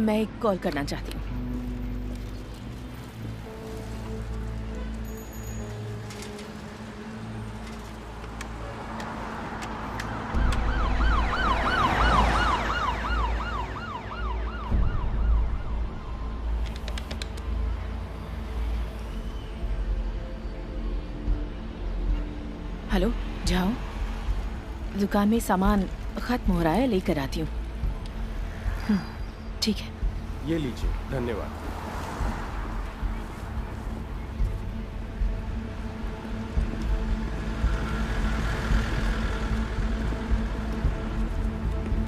मैं एक कॉल करना चाहती हूँ। हेलो, जाओ। दुकान में सामान खत्म हो रहा है, लेकर आती हूँ। ठीक है। ये लीजिए, धन्यवाद।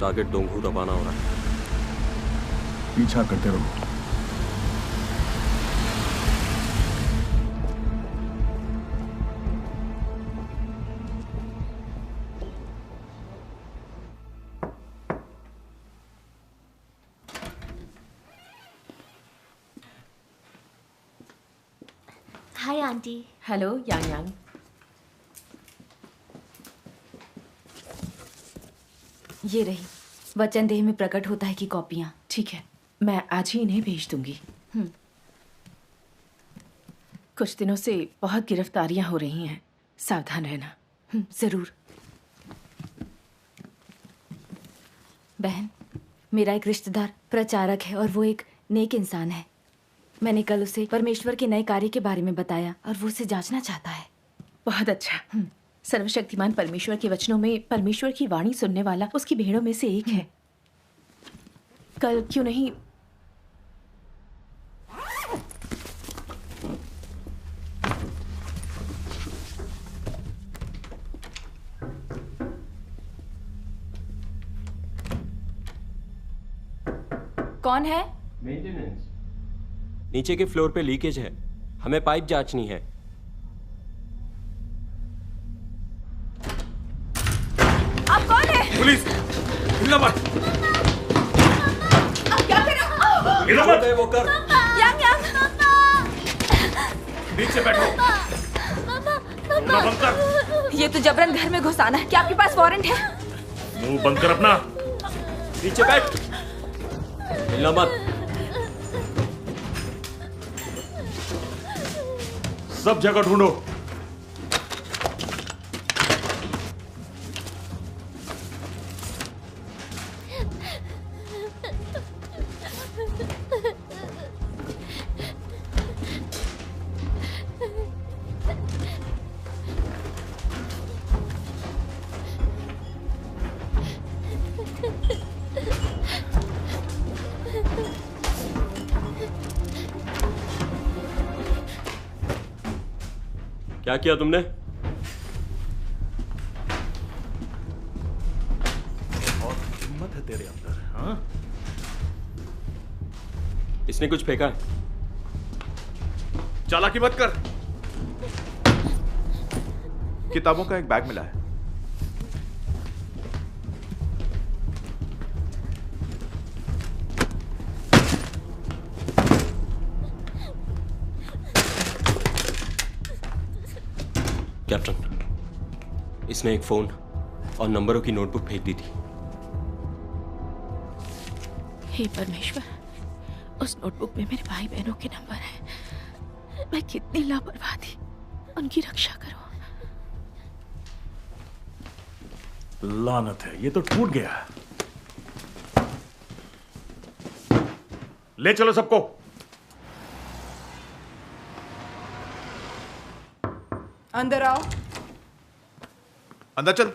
टारगेट दोंगू रवाना हो रहा है। पीछा करते रहो। Hi aunty. हेलो यांग यांग। ये रही, वचनदेह में प्रकट होता है कि कॉपियाँ। ठीक है, मैं आज ही इन्हें भेज दूंगी। कुछ दिनों से बहुत गिरफ्तारियां हो रही हैं, सावधान रहना। जरूर। बहन, मेरा एक रिश्तेदार प्रचारक है और वो एक नेक इंसान है। मैंने कल उसे परमेश्वर के नए कार्य के बारे में बताया और वो उसे जांचना चाहता है। बहुत अच्छा। सर्वशक्तिमान परमेश्वर के वचनों में परमेश्वर की वाणी सुनने वाला उसकी भेड़ों में से एक है। कल क्यों नहीं कौन है? मेंटेनेंस। नीचे के फ्लोर पे लीकेज है, हमें पाइप जांचनी है। आप कौन है? पुलिस! हिलना मत! आप क्या कर रहे हो? हिलना मत! वो कर। यांग यांग। नीचे बैठो। मुंह बंद कर। ये तो जबरन घर में घुसाना है। क्या आपके पास वारंट है? मुंह बंद कर अपना। नीचे बैठ। हिलना मत। सब जगह ढूंढो। क्या किया तुमने? बहुत हिम्मत है तेरे अंदर, हाँ? इसने कुछ फेंका है। चालाकी मत कर। किताबों का एक बैग मिला है। कैप्टन, इसने एक फोन और नंबरों की नोटबुक फेंक दी थी। हे परमेश्वर, उस नोटबुक में मेरे भाई बहनों के नंबर हैं। मैं कितनी लापरवाह थी। उनकी रक्षा करो। लानत है, ये तो टूट गया। ले चलो सबको। अंदर आओ। अंदर चल।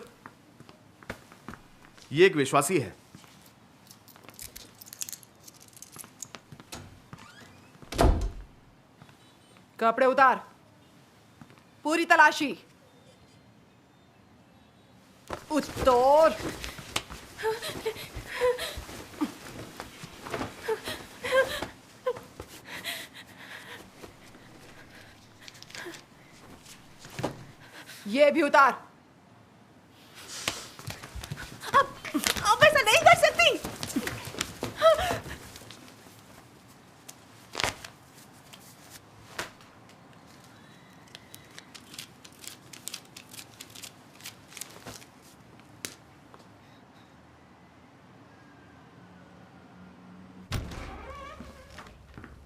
ये एक विश्वासी है। कपड़े उतार। पूरी तलाशी। उतार। ये भी उतार। अब ऐसा नहीं कर सकती।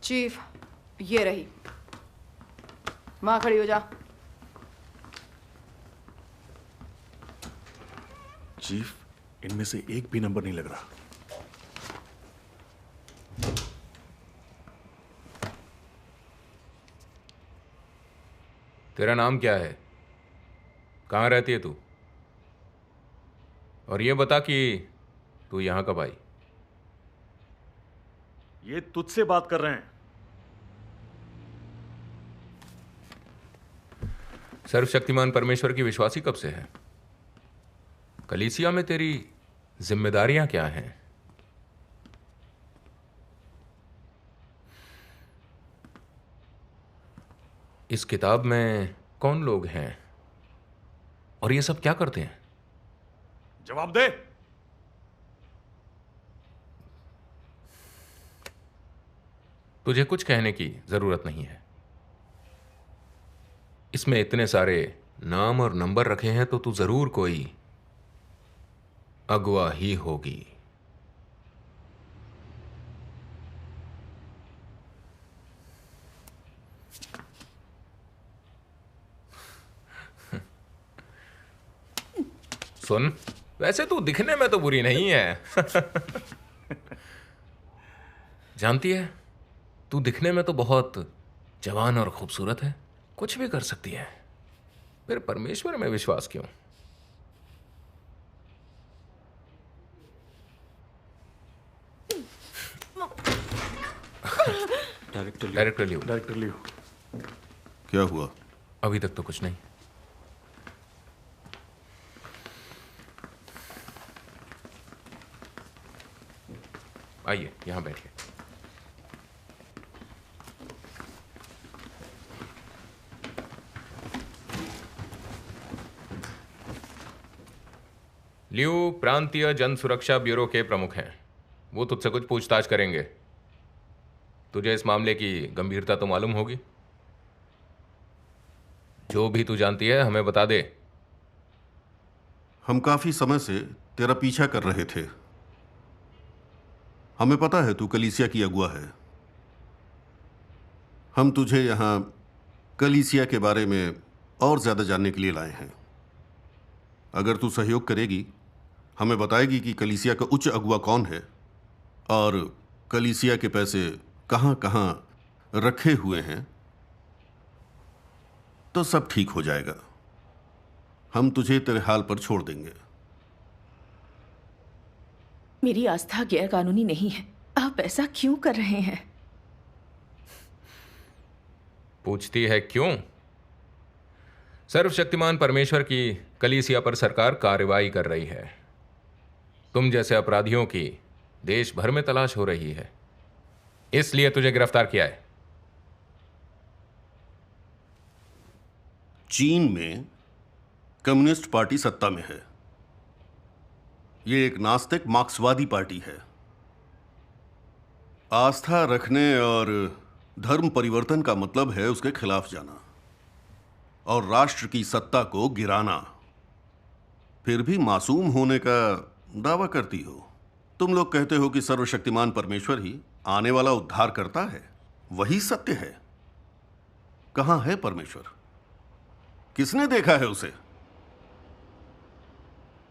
चीफ, ये रही। वहां खड़ी हो जा। चीफ, इनमें से एक भी नंबर नहीं लग रहा। तेरा नाम क्या है? कहाँ रहती है तू? और ये बता कि तू यहां कब आई? ये तुझसे बात कर रहे हैं। सर्वशक्तिमान परमेश्वर की विश्वासी कब से है? कलीसिया में तेरी जिम्मेदारियां क्या हैं? इस किताब में कौन लोग हैं और ये सब क्या करते हैं? जवाब दे। तुझे कुछ कहने की जरूरत नहीं है। इसमें इतने सारे नाम और नंबर रखे हैं तो तू जरूर कोई अगवा ही होगी। सुन, वैसे तू दिखने में तो बुरी नहीं है। जानती है, तू दिखने में तो बहुत जवान और खूबसूरत है, कुछ भी कर सकती है। फिर परमेश्वर में विश्वास क्यों? डायरेक्टर लियो। डायरेक्टर लियो। क्या हुआ? अभी तक तो कुछ नहीं। आइए, यहां बैठिए। लियू प्रांतीय जन सुरक्षा ब्यूरो के प्रमुख हैं। वो तुझसे कुछ पूछताछ करेंगे। तुझे इस मामले की गंभीरता तो मालूम होगी। जो भी तू जानती है हमें बता दे। हम काफी समय से तेरा पीछा कर रहे थे। हमें पता है तू कलीसिया की अगुआ है। हम तुझे यहां कलीसिया के बारे में और ज्यादा जानने के लिए लाए हैं। अगर तू सहयोग करेगी, हमें बताएगी कि कलीसिया का उच्च अगुआ कौन है और कलीसिया के पैसे कहां कहां रखे हुए हैं, तो सब ठीक हो जाएगा। हम तुझे तेरे हाल पर छोड़ देंगे। मेरी आस्था गैर कानूनी नहीं है। आप ऐसा क्यों कर रहे हैं? पूछती है क्यों? सर्वशक्तिमान परमेश्वर की कलीसिया पर सरकार कार्रवाई कर रही है। तुम जैसे अपराधियों की देश भर में तलाश हो रही है, इसलिए तुझे गिरफ्तार किया है। चीन में कम्युनिस्ट पार्टी सत्ता में है। ये एक नास्तिक मार्क्सवादी पार्टी है। आस्था रखने और धर्म परिवर्तन का मतलब है उसके खिलाफ जाना और राष्ट्र की सत्ता को गिराना। फिर भी मासूम होने का दावा करती हो। तुम लोग कहते हो कि सर्वशक्तिमान परमेश्वर ही आने वाला उद्धार करता है। वही सत्य है। कहां है परमेश्वर? किसने देखा है उसे?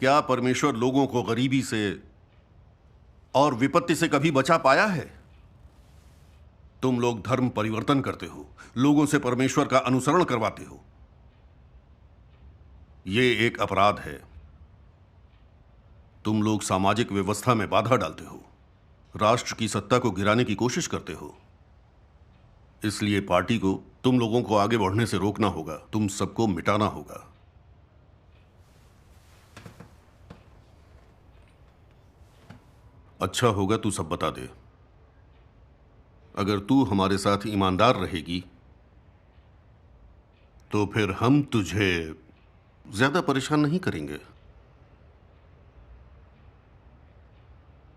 क्या परमेश्वर लोगों को गरीबी से और विपत्ति से कभी बचा पाया है? तुम लोग धर्म परिवर्तन करते हो, लोगों से परमेश्वर का अनुसरण करवाते हो। यह एक अपराध है। तुम लोग सामाजिक व्यवस्था में बाधा डालते हो, राष्ट्र की सत्ता को गिराने की कोशिश करते हो। इसलिए पार्टी को तुम लोगों को आगे बढ़ने से रोकना होगा। तुम सबको मिटाना होगा। अच्छा होगा तू सब बता दे। अगर तू हमारे साथ ईमानदार रहेगी तो फिर हम तुझे ज्यादा परेशान नहीं करेंगे।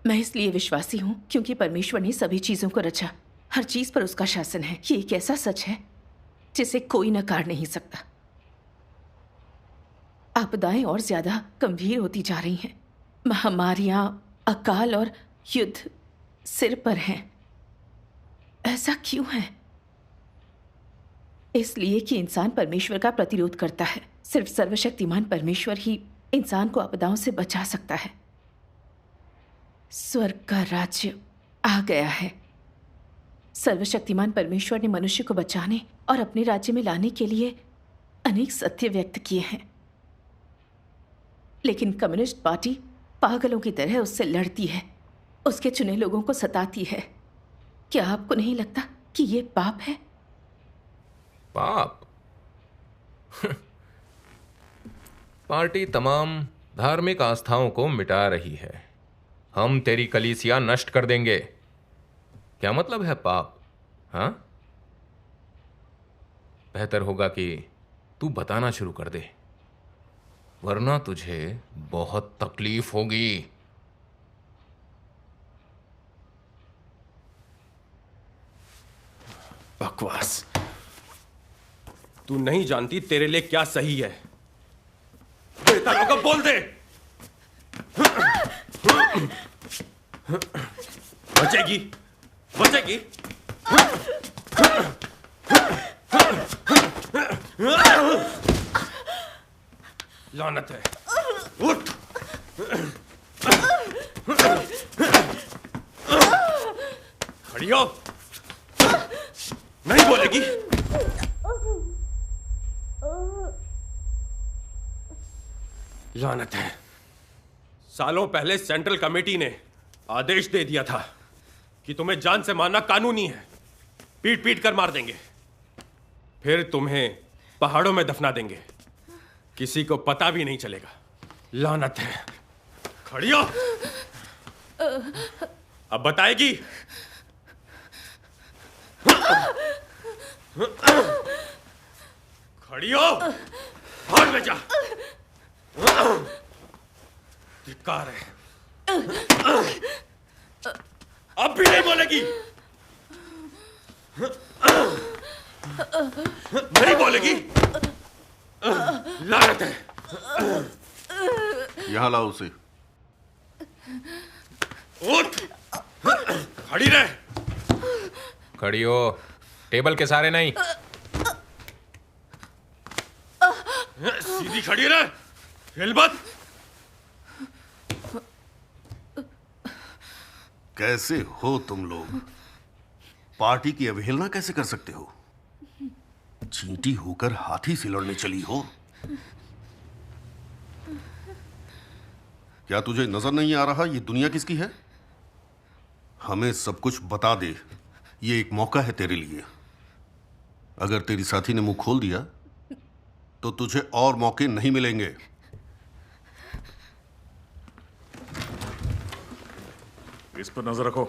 मैं इसलिए विश्वासी हूं क्योंकि परमेश्वर ने सभी चीजों को रचा। हर चीज पर उसका शासन है। ये एक ऐसा सच है जिसे कोई नकार नहीं सकता। आपदाएं और ज्यादा गंभीर होती जा रही हैं। महामारियां, अकाल और युद्ध सिर पर हैं। ऐसा क्यों है? इसलिए कि इंसान परमेश्वर का प्रतिरोध करता है। सिर्फ सर्वशक्तिमान परमेश्वर ही इंसान को आपदाओं से बचा सकता है। स्वर्ग का राज्य आ गया है। सर्वशक्तिमान परमेश्वर ने मनुष्य को बचाने और अपने राज्य में लाने के लिए अनेक सत्य व्यक्त किए हैं, लेकिन कम्युनिस्ट पार्टी पागलों की तरह उससे लड़ती है, उसके चुने लोगों को सताती है। क्या आपको नहीं लगता कि ये पाप है? पाप? पार्टी तमाम धार्मिक आस्थाओं को मिटा रही है। हम तेरी कलीसिया नष्ट कर देंगे। क्या मतलब है पाप? हाँ, बेहतर होगा कि तू बताना शुरू कर दे, वरना तुझे बहुत तकलीफ होगी। बकवास। तू नहीं जानती तेरे लिए क्या सही है। बेटा लोगों बोल दे। बचेगी, बचेगी। लानत है। उठ। खड़ी हो। नहीं बोलेगी। लानत है। सालों पहले सेंट्रल कमेटी ने आदेश दे दिया था कि तुम्हें जान से मारना कानूनी है। पीट पीट कर मार देंगे, फिर तुम्हें पहाड़ों में दफना देंगे, किसी को पता भी नहीं चलेगा। लानत है। खड़ी हो। अब बताएगी? खड़ी हो। हाथ में जा। धिक्कार है। अब भी नहीं बोलेगी? नहीं बोलेगी? लानत है। यहां लाओ उसे। उठ। खड़ी रह। खड़ी हो, टेबल के सारे नहीं। सीधी खड़ी रह, हिल मत। कैसे हो तुम लोग? पार्टी की अवहेलना कैसे कर सकते हो? चींटी होकर हाथी से लड़ने चली हो। क्या तुझे नजर नहीं आ रहा ये दुनिया किसकी है? हमें सब कुछ बता दे। ये एक मौका है तेरे लिए। अगर तेरी साथी ने मुंह खोल दिया तो तुझे और मौके नहीं मिलेंगे। इस पर नजर रखो।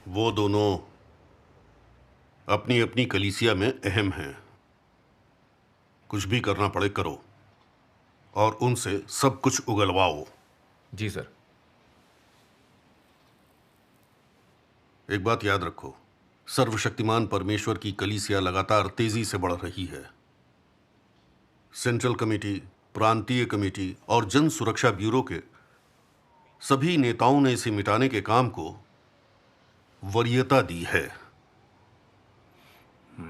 वो दोनों अपनी अपनी कलीसिया में अहम हैं। कुछ भी करना पड़े करो और उनसे सब कुछ उगलवाओ। जी सर। एक बात याद रखो, सर्वशक्तिमान परमेश्वर की कलीसिया लगातार तेजी से बढ़ रही है। सेंट्रल कमेटी, प्रांतीय कमेटी और जन सुरक्षा ब्यूरो के सभी नेताओं ने इसे मिटाने के काम को वरीयता दी है।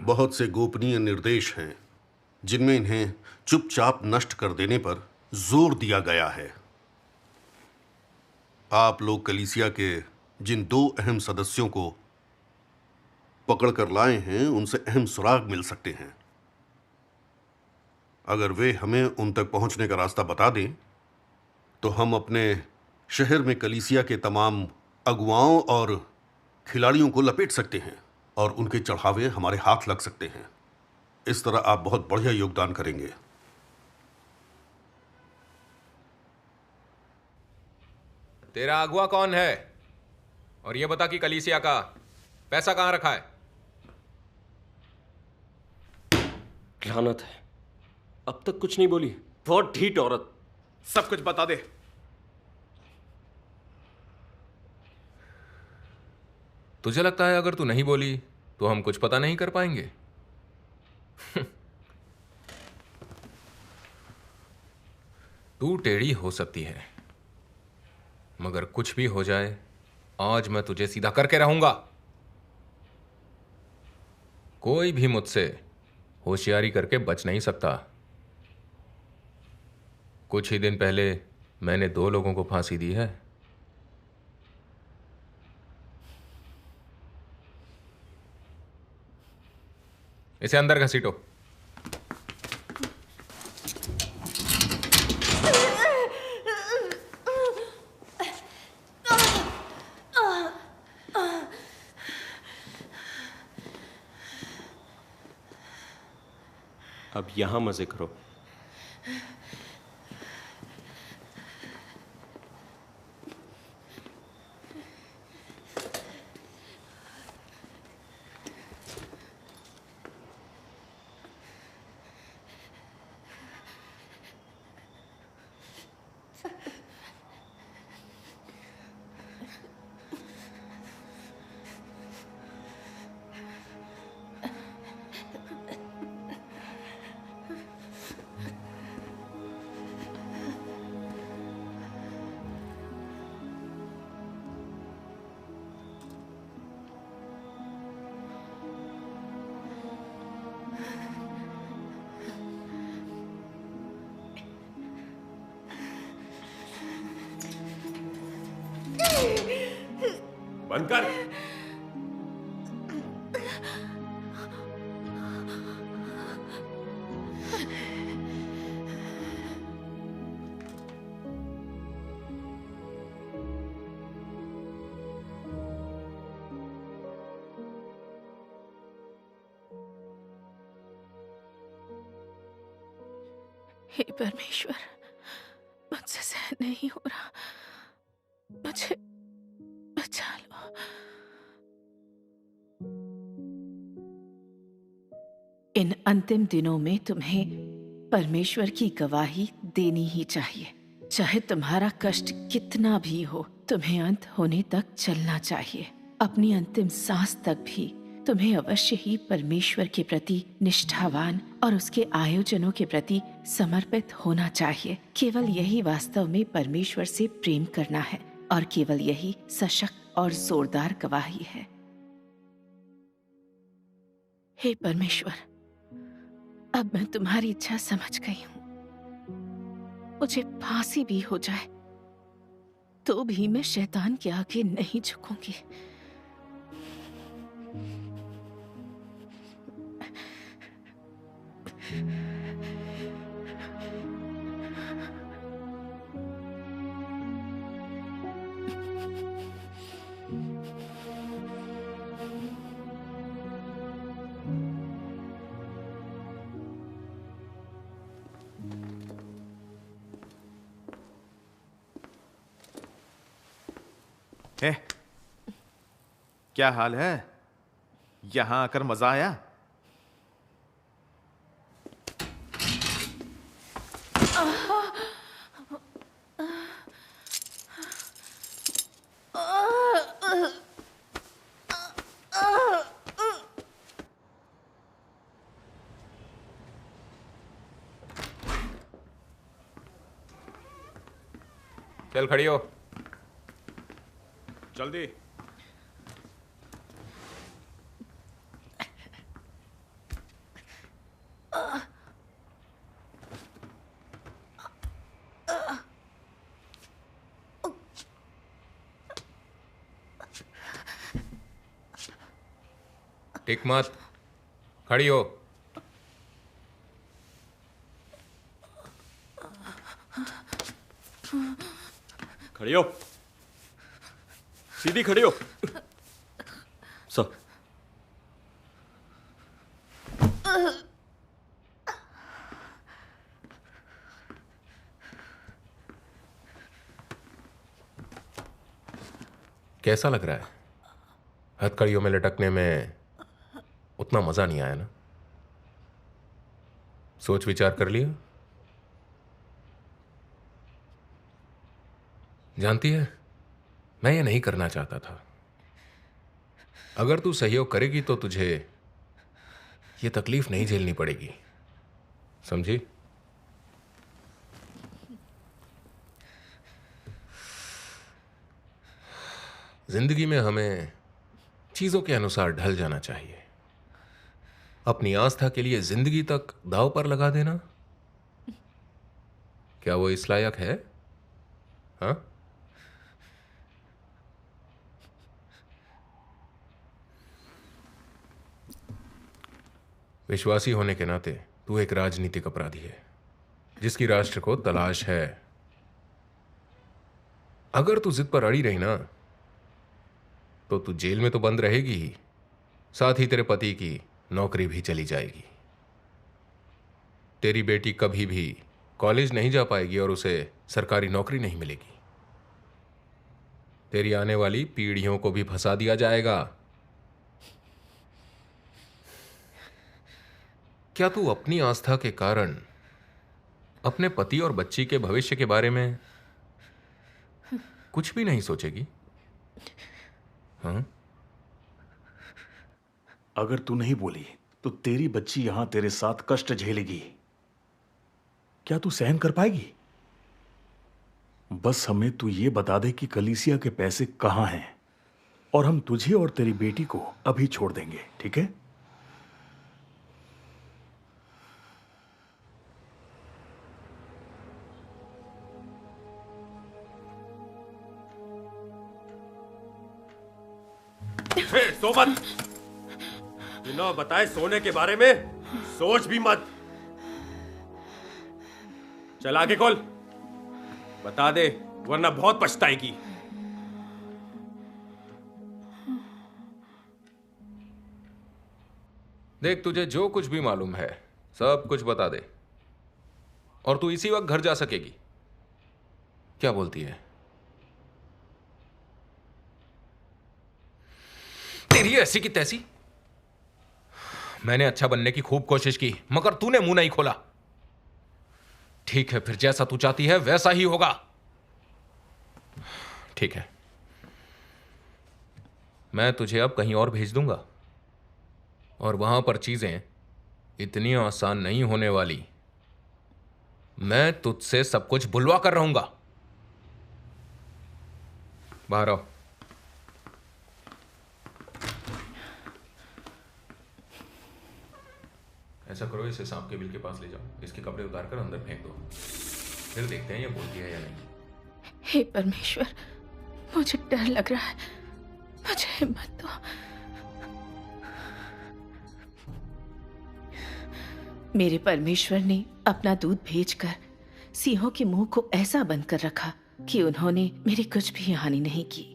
बहुत से गोपनीय निर्देश हैं जिनमें इन्हें चुपचाप नष्ट कर देने पर जोर दिया गया है। आप लोग कलीसिया के जिन दो अहम सदस्यों को पकड़ कर लाए हैं उनसे अहम सुराग मिल सकते हैं। अगर वे हमें उन तक पहुंचने का रास्ता बता दें तो हम अपने शहर में कलीसिया के तमाम अगुवाओं और खिलाड़ियों को लपेट सकते हैं और उनके चढ़ावे हमारे हाथ लग सकते हैं। इस तरह आप बहुत बढ़िया योगदान करेंगे। तेरा अगुआ कौन है? और ये बता कि कलीसिया का पैसा कहां रखा है? लानत है, अब तक कुछ नहीं बोली। बहुत ढीठ औरत। सब कुछ बता दे। तुझे लगता है अगर तू नहीं बोली तो हम कुछ पता नहीं कर पाएंगे? तू टेढ़ी हो सकती है, मगर कुछ भी हो जाए, आज मैं तुझे सीधा करके रहूंगा। कोई भी मुझसे होशियारी करके बच नहीं सकता। कुछ ही दिन पहले मैंने 2 लोगों को फांसी दी है। इसे अंदर घसीटो। अब यहां मजे करो। बंद कर। हे परमेश्वर, मुझसे सहन नहीं हो रहा, मुझे बचा लो। इन अंतिम दिनों में तुम्हें परमेश्वर की गवाही देनी ही चाहिए। चाहे तुम्हारा कष्ट कितना भी हो, तुम्हें अंत होने तक चलना चाहिए। अपनी अंतिम सांस तक भी तुम्हें अवश्य ही परमेश्वर के प्रति निष्ठावान और उसके आयोजनों के प्रति समर्पित होना चाहिए। केवल यही वास्तव में परमेश्वर से प्रेम करना है और केवल यही सशक्त और जोरदार गवाही है। हे परमेश्वर, अब मैं तुम्हारी इच्छा समझ गई हूँ। मुझे फांसी भी हो जाए तो भी मैं शैतान के आगे नहीं झुकूंगी। है, क्या हाल है? यहां आकर मजा आया? चल खड़ी हो। जल्दी। टिक मत, खड़ी हो। खड़ी हो, सीधी खड़ी हो। सब कैसा लग रहा है? हथकड़ियों में लटकने में उतना मजा नहीं आया ना? सोच विचार कर लिया? जानती है, मैं ये नहीं करना चाहता था। अगर तू सहयोग करेगी तो तुझे ये तकलीफ नहीं झेलनी पड़ेगी, समझी? जिंदगी में हमें चीजों के अनुसार ढल जाना चाहिए। अपनी आस्था के लिए जिंदगी तक दांव पर लगा देना, क्या वो इस लायक है? हाँ? विश्वासी होने के नाते तू एक राजनीतिक अपराधी है जिसकी राष्ट्र को तलाश है। अगर तू जिद पर अड़ी रही ना तो तू जेल में तो बंद रहेगी ही, साथ ही तेरे पति की नौकरी भी चली जाएगी। तेरी बेटी कभी भी कॉलेज नहीं जा पाएगी और उसे सरकारी नौकरी नहीं मिलेगी। तेरी आने वाली पीढ़ियों को भी फंसा दिया जाएगा। क्या तू अपनी आस्था के कारण अपने पति और बच्ची के भविष्य के बारे में कुछ भी नहीं सोचेगी? हाँ? अगर तू नहीं बोली तो तेरी बच्ची यहां तेरे साथ कष्ट झेलेगी। क्या तू सहन कर पाएगी? बस हमें तू ये बता दे कि कलीसिया के पैसे कहां हैं और हम तुझे और तेरी बेटी को अभी छोड़ देंगे, ठीक है? सो मत। बिना बताए सोने के बारे में सोच भी मत। चल आगे खोल, बता दे वरना बहुत पछताएगी। देख, तुझे जो कुछ भी मालूम है सब कुछ बता दे और तू इसी वक्त घर जा सकेगी। क्या बोलती है? तेरी ऐसी की तैसी। मैंने अच्छा बनने की खूब कोशिश की मगर तूने मुंह नहीं खोला। ठीक है, फिर जैसा तू चाहती है वैसा ही होगा। ठीक है, मैं तुझे अब कहीं और भेज दूंगा और वहां पर चीजें इतनी आसान नहीं होने वाली। मैं तुझसे सब कुछ बुलवा कर रहूंगा। बाहर आओ। ऐसा करो, इसे सांप के बिल के पास ले जाओ, इसके कपड़े उतार कर अंदर फेंक दो, फिर देखते हैं ये बोलती है या नहीं। हे परमेश्वर, मुझे डर लग रहा है, मुझे हिम्मत दो। मेरे परमेश्वर ने अपना दूध भेजकर सिंहों के मुंह को ऐसा बंद कर रखा कि उन्होंने मेरी कुछ भी हानि नहीं की।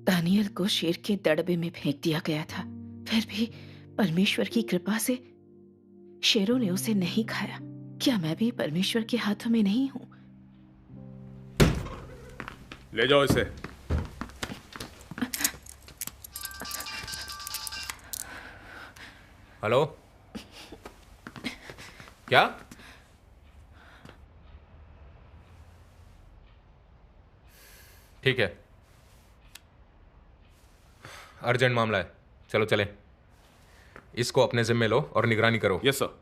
दानियल को शेर के दड़बे में फेंक दिया गया था, फिर भी परमेश्वर की कृपा से शेरों ने उसे नहीं खाया। क्या मैं भी परमेश्वर के हाथों में नहीं हूं? ले जाओ इसे। हेलो, क्या? ठीक है, अर्जेंट मामला है, चलो चलें। इसको अपने जिम्मे लो और निगरानी करो। Yes sir.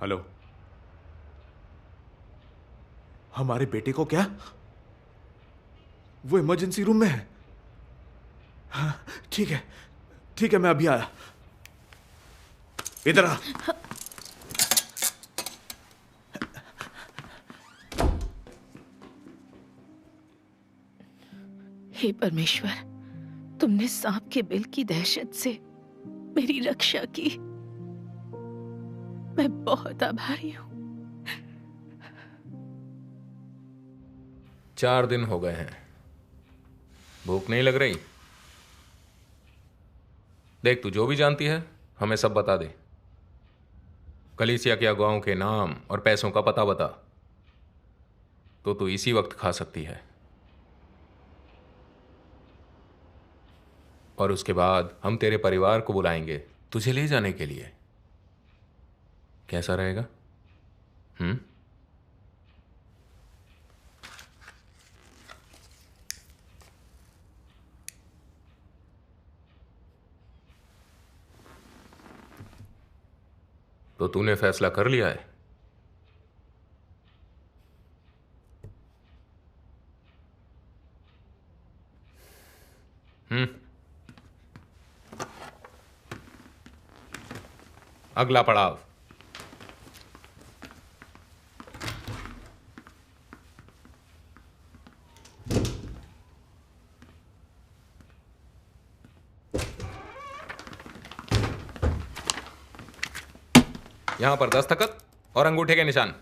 हेलो, हमारे बेटे को क्या? वो इमरजेंसी रूम में है। हाँ, ठीक है, मैं अभी आया। इधर आ। हे परमेश्वर, तुमने सांप के बिल की दहशत से मेरी रक्षा की। मैं बहुत आभारी हूं। 4 दिन हो गए हैं, भूख नहीं लग रही? देख, तू जो भी जानती है हमें सब बता दे। कलीसिया के अगुवाओं के नाम और पैसों का पता बता, तो तू इसी वक्त खा सकती है। और उसके बाद हम तेरे परिवार को बुलाएंगे तुझे ले जाने के लिए। कैसा रहेगा? तो तूने फैसला कर लिया है? अगला पड़ाव। यहां पर दस्तखत और अंगूठे के निशान।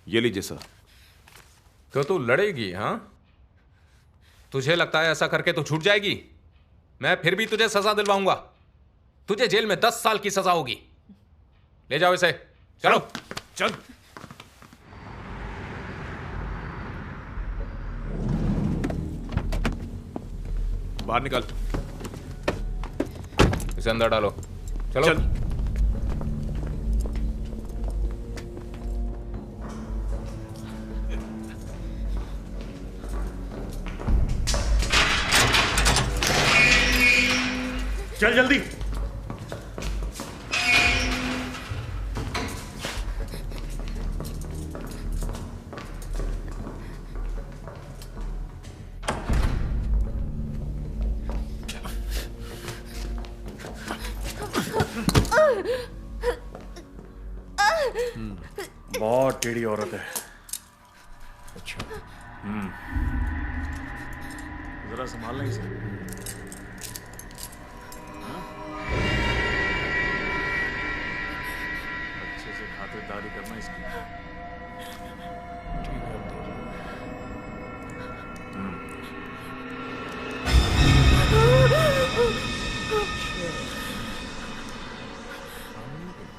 ये लीजिए सर। तो तू लड़ेगी? हाँ, तुझे लगता है ऐसा करके तो छूट जाएगी? मैं फिर भी तुझे सजा दिलवाऊंगा। तुझे जेल में 10 साल की सजा होगी। ले जाओ इसे। चलो चल। बाहर निकल। इसे अंदर डालो। चलो चल। चल जल्दी। बहुत टेढ़ी औरत है। अच्छा। जरा संभालना इसे। अच्छे से खातिरदारी करना इसकी।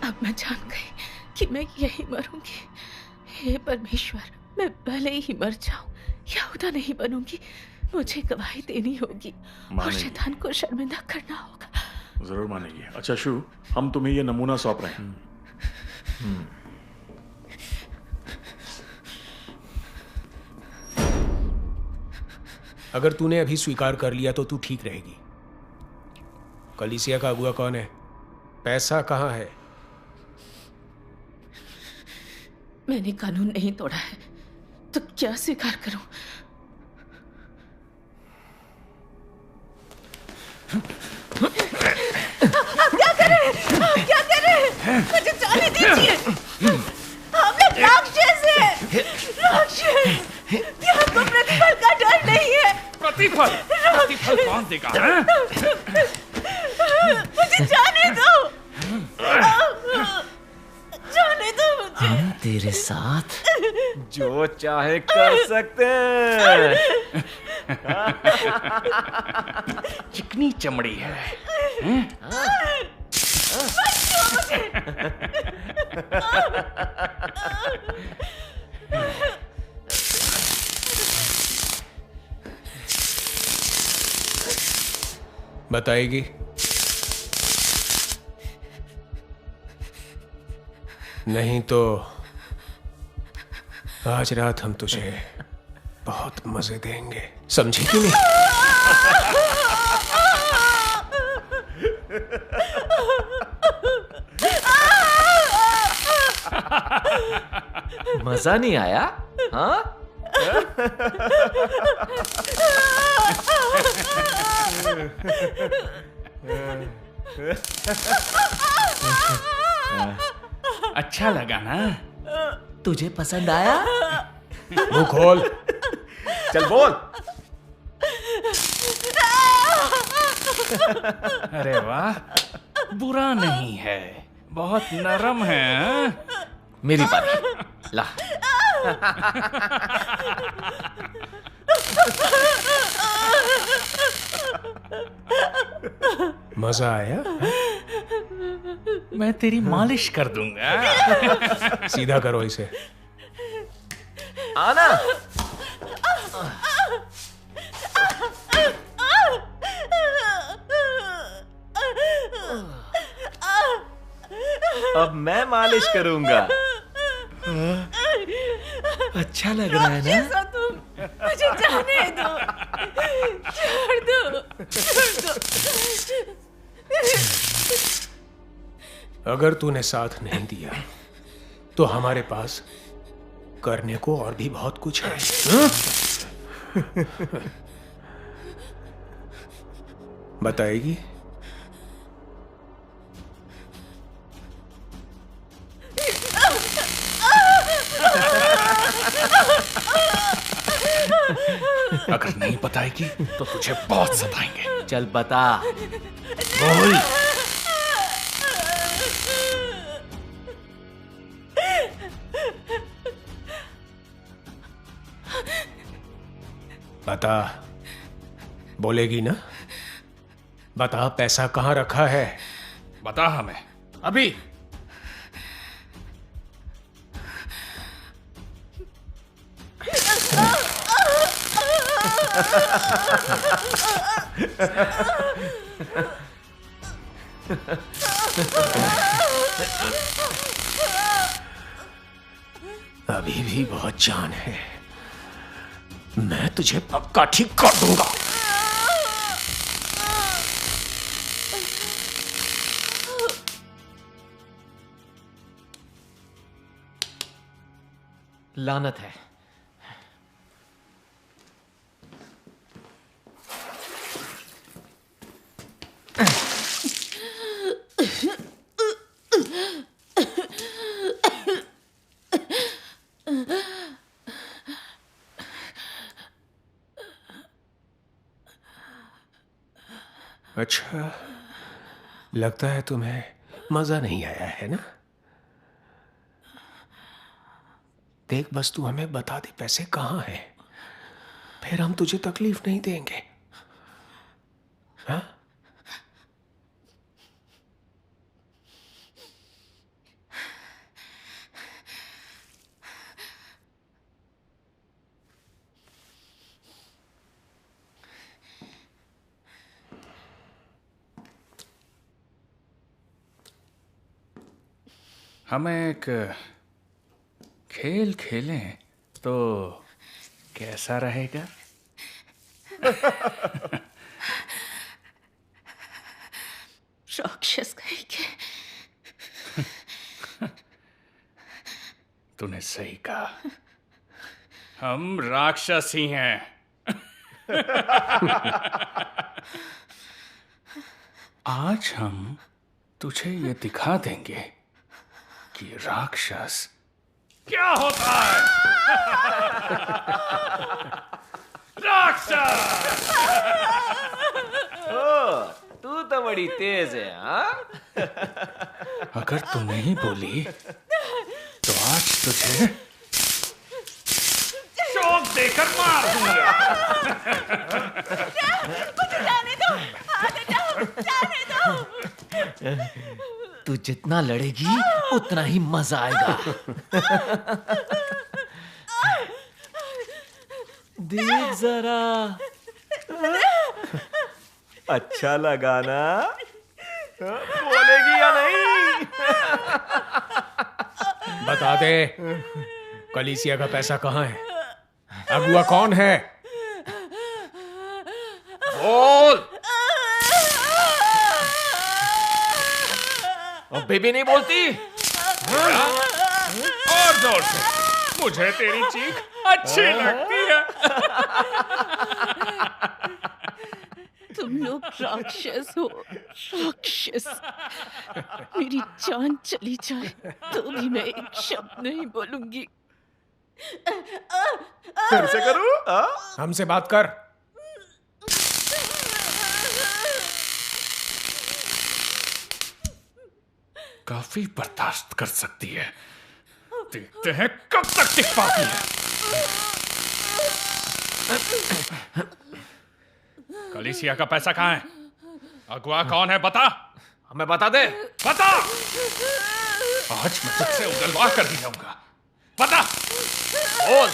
अब मैं जान गई कि मैं यही मरूंगी। हे परमेश्वर, मैं भले ही मर जाऊं, यहूदा नहीं बनूंगी। मुझे गवाही देनी होगी और शैतान को शर्मिंदा करना होगा। जरूर मानेगी। अच्छा शू, हम तुम्हें ये नमूना सौंप रहे हैं। अगर तूने अभी स्वीकार कर लिया तो तू ठीक रहेगी। कलीसिया का अगुआ कौन है? पैसा कहाँ है? मैंने कानून नहीं तोड़ा है, तो क्या स्वीकार करूं? आप क्या कर रहे हैं? आप क्या कर रहे हैं? मुझे जाने दीजिए। हम लोग राक्षस हैं। राक्षस। क्या आपको प्रतिफल का डर नहीं है? प्रतिफल? प्रतिफल कौन देगा? मुझे जाने दो। जाने दो मुझे। हम तेरे साथ जो चाहे कर सकते हैं। चिकनी चमड़ी है। बताएगी? नहीं तो आज रात हम तुझे बहुत मजे देंगे, समझी कि नहीं? मजा नहीं आया? हाँ? अच्छा लगा ना? तुझे पसंद आया? मुंह खोल। चल बोल। अरे वाह, बुरा नहीं है, बहुत नरम है। मेरी बारी, ला। मजा आया? मैं तेरी मालिश कर दूंगा। सीधा करो इसे। आ अब मैं मालिश करूंगा। अच्छा लग रहा है ना? राक्षसा तुम, मुझे जाने दो, छोड़ दो, छोड़ दो। अगर तूने साथ नहीं दिया तो हमारे पास करने को और भी बहुत कुछ है। बताएगी? अगर नहीं बताएगी तो तुझे बहुत सताएंगे। चल बता। बोल। बता। बोलेगी ना? बता, पैसा कहाँ रखा है? बता हमें अभी। अभी भी बहुत जान है। मैं तुझे पक्का ठीक कर दूंगा। लानत है। अच्छा, लगता है तुम्हें मजा नहीं आया है ना? देख, बस तू हमें बता दे पैसे कहाँ हैं, फिर हम तुझे तकलीफ नहीं देंगे। हाँ? हम एक खेल खेलें तो कैसा रहेगा? राक्षस कहेंगे। तूने सही कहा, हम राक्षस ही हैं। आज हम तुझे ये दिखा देंगे कि राक्षस क्या होता है। राक्षस! ओ, तू तो बड़ी तेज है। हाँ? अगर तू नहीं बोली तो आज तुझे शौक देकर मार दूंगा। मुझे जाने दो, आगे जाओ, जाने दो। तू जितना लड़ेगी उतना ही मजा आएगा। देख जरा, अच्छा लगा ना? बोलेगी या नहीं? बता दे, कलीसिया का पैसा कहाँ है? अगुआ कौन है? बोल। अभी भी नहीं बोलती? और जोर से, मुझे तेरी चीख अच्छी लगती है। तुम लोग राक्षस हो, राक्षस। मेरी जान चली जाए तो भी मैं एक शब्द नहीं बोलूंगी। फिर से करूं? हमसे बात कर। काफी बर्दाश्त कर सकती है, देखते हैं कब तक टिक पाती है। कलीसिया का पैसा कहाँ है? अगुआ कौन है? बता। हमें बता दे। बता। आज मैं तुझसे उगलवा कर ही जाऊंगा। बता। बोल।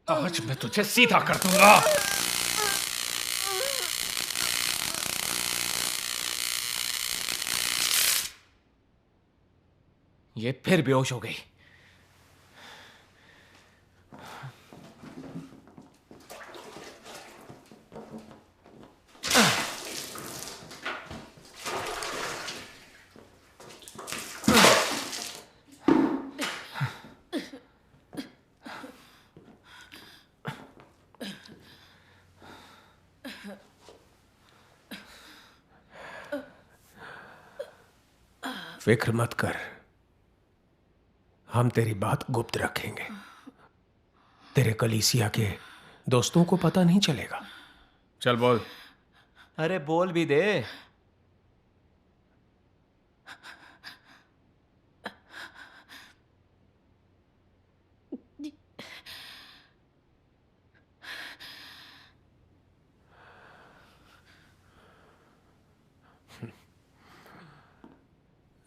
आज मैं तुझे सीधा कर दूंगा। ये फिर बेहोश हो गई। फिक्र मत कर, हम तेरी बात गुप्त रखेंगे। तेरे कलीसिया के दोस्तों को पता नहीं चलेगा। चल बोल। अरे बोल भी दे।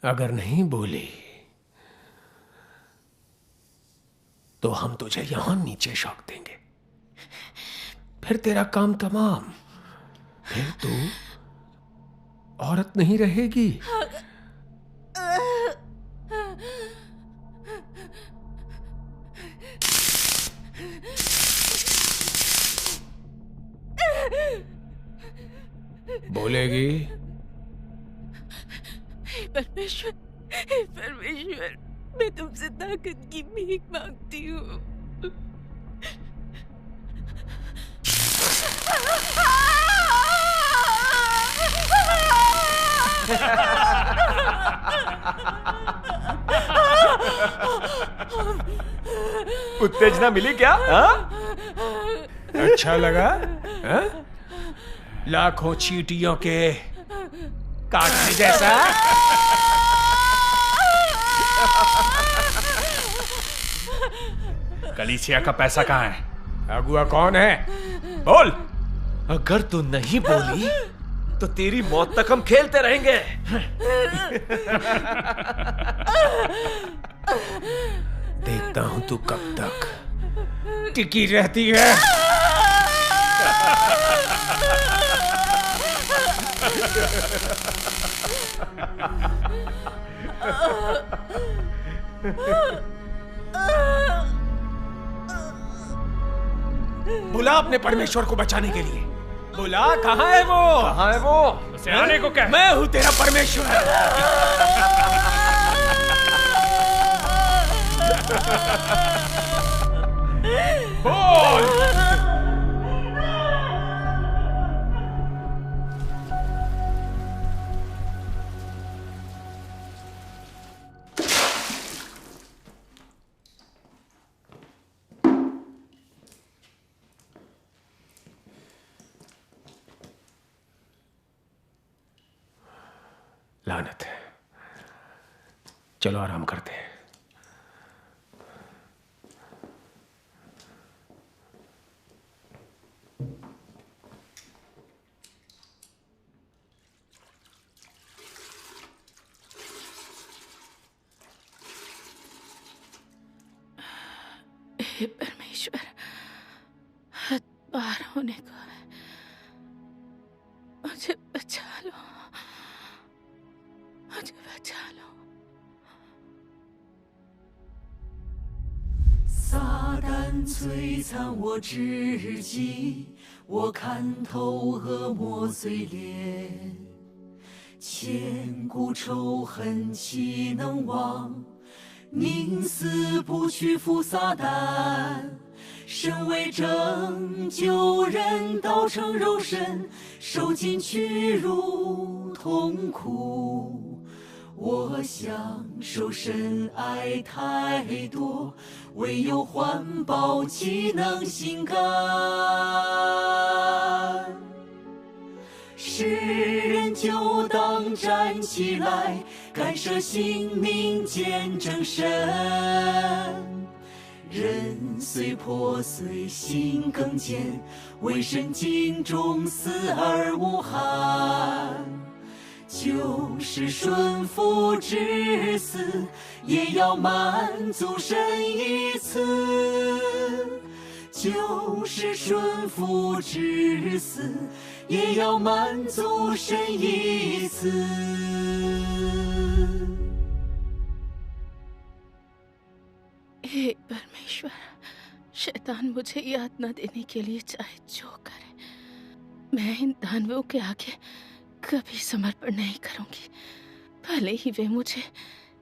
अगर नहीं बोली तो हम तुझे यहां नीचे शौक देंगे, फिर तेरा काम तमाम। फिर तू औरत नहीं रहेगी। बोलेगी? परमेश्वर, हे परमेश्वर, मैं तुमसे ताकत की भीख मांगती हूँ। उत्तेजना मिली क्या? हाँ? अच्छा लगा? हाँ? लाखों चींटियों के काटने जैसा? कलीसिया का पैसा कहाँ है? अगुआ कौन है? बोल। अगर तू नहीं बोली तो तेरी मौत तक हम खेलते रहेंगे। देखता हूं तू कब तक टिकी रहती है। बुला अपने परमेश्वर को बचाने के लिए। बुला। कहाँ है वो? कहाँ है वो? उसे आने को कह। मैं हूं तेरा परमेश्वर। बोल। लानत है। चलो आराम करते हैं। हे परमेश्वर, हद पार होने को है, मुझे बचा लो, मुझे बचा लो। 撒旦摧残我至极，我看透恶魔嘴脸，千古仇恨岂能忘？宁死不屈服撒旦。身为拯救人，道成肉身，受尽屈辱痛苦。我享受神爱太多，唯有环保岂能心甘？世人就当站起来，干涉性命，见证神。人虽破碎，心更坚，为神尽忠，死而无憾。就是顺服至死，也要满足神一次。就是顺服至死，也要满足神一次。शैतान मुझे यातना देने के लिए चाहे जो करे, मैं इन दानवों के आगे कभी समर्पण नहीं करूंगी। भले ही वे मुझे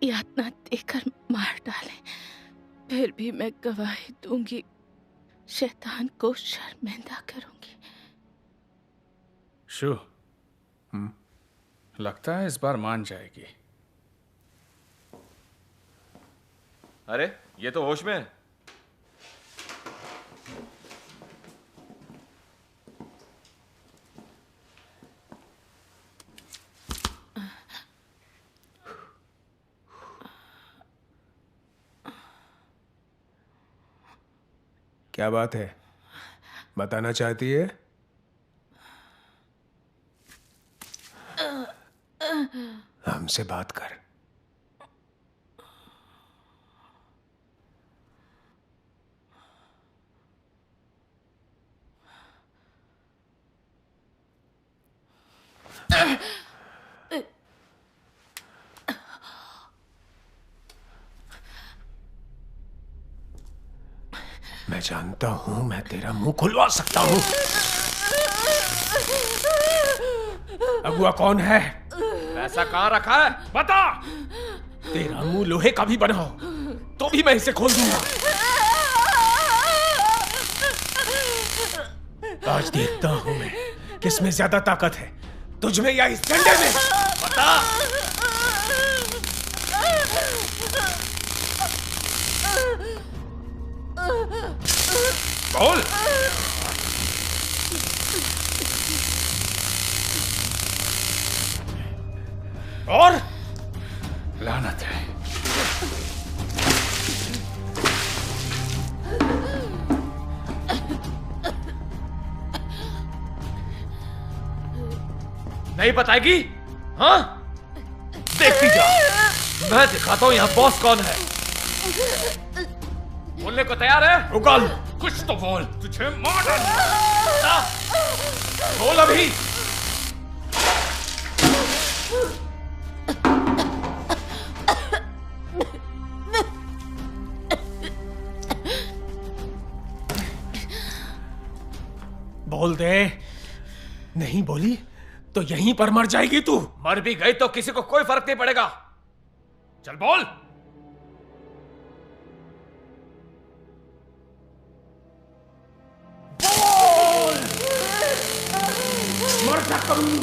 यातना देकर मार डालें, फिर भी मैं गवाही दूंगी, शैतान को शर्मिंदा करूंगी। शू, लगता है इस बार मान जाएगी। अरे ये तो होश में है। क्या बात है, बताना चाहती है? हमसे बात कर। मैं जानता हूं मैं तेरा मुंह खुलवा सकता हूं। अगुआ कौन है? पैसा कहाँ रखा है? बता। तेरा मुंह लोहे का भी बना हो तो भी मैं इसे खोल दूंगा। आज देखता हूं मैं किसमें ज्यादा ताकत है, तुझ में या इस डंडे में। बता। बोल। और लानत है। नहीं बताएगी? हाँ, देखती जा, मैं दिखाता हूं यहाँ बॉस कौन है। बोलने को तैयार है? उगल, कुछ तो बोल, तुझे मार डालूंगा। बोल अभी। बोल दे। नहीं बोली तो यहीं पर मर जाएगी तू। मर भी गई तो किसी को कोई फर्क नहीं पड़ेगा। चल बोल। बोल। मर जा करूं।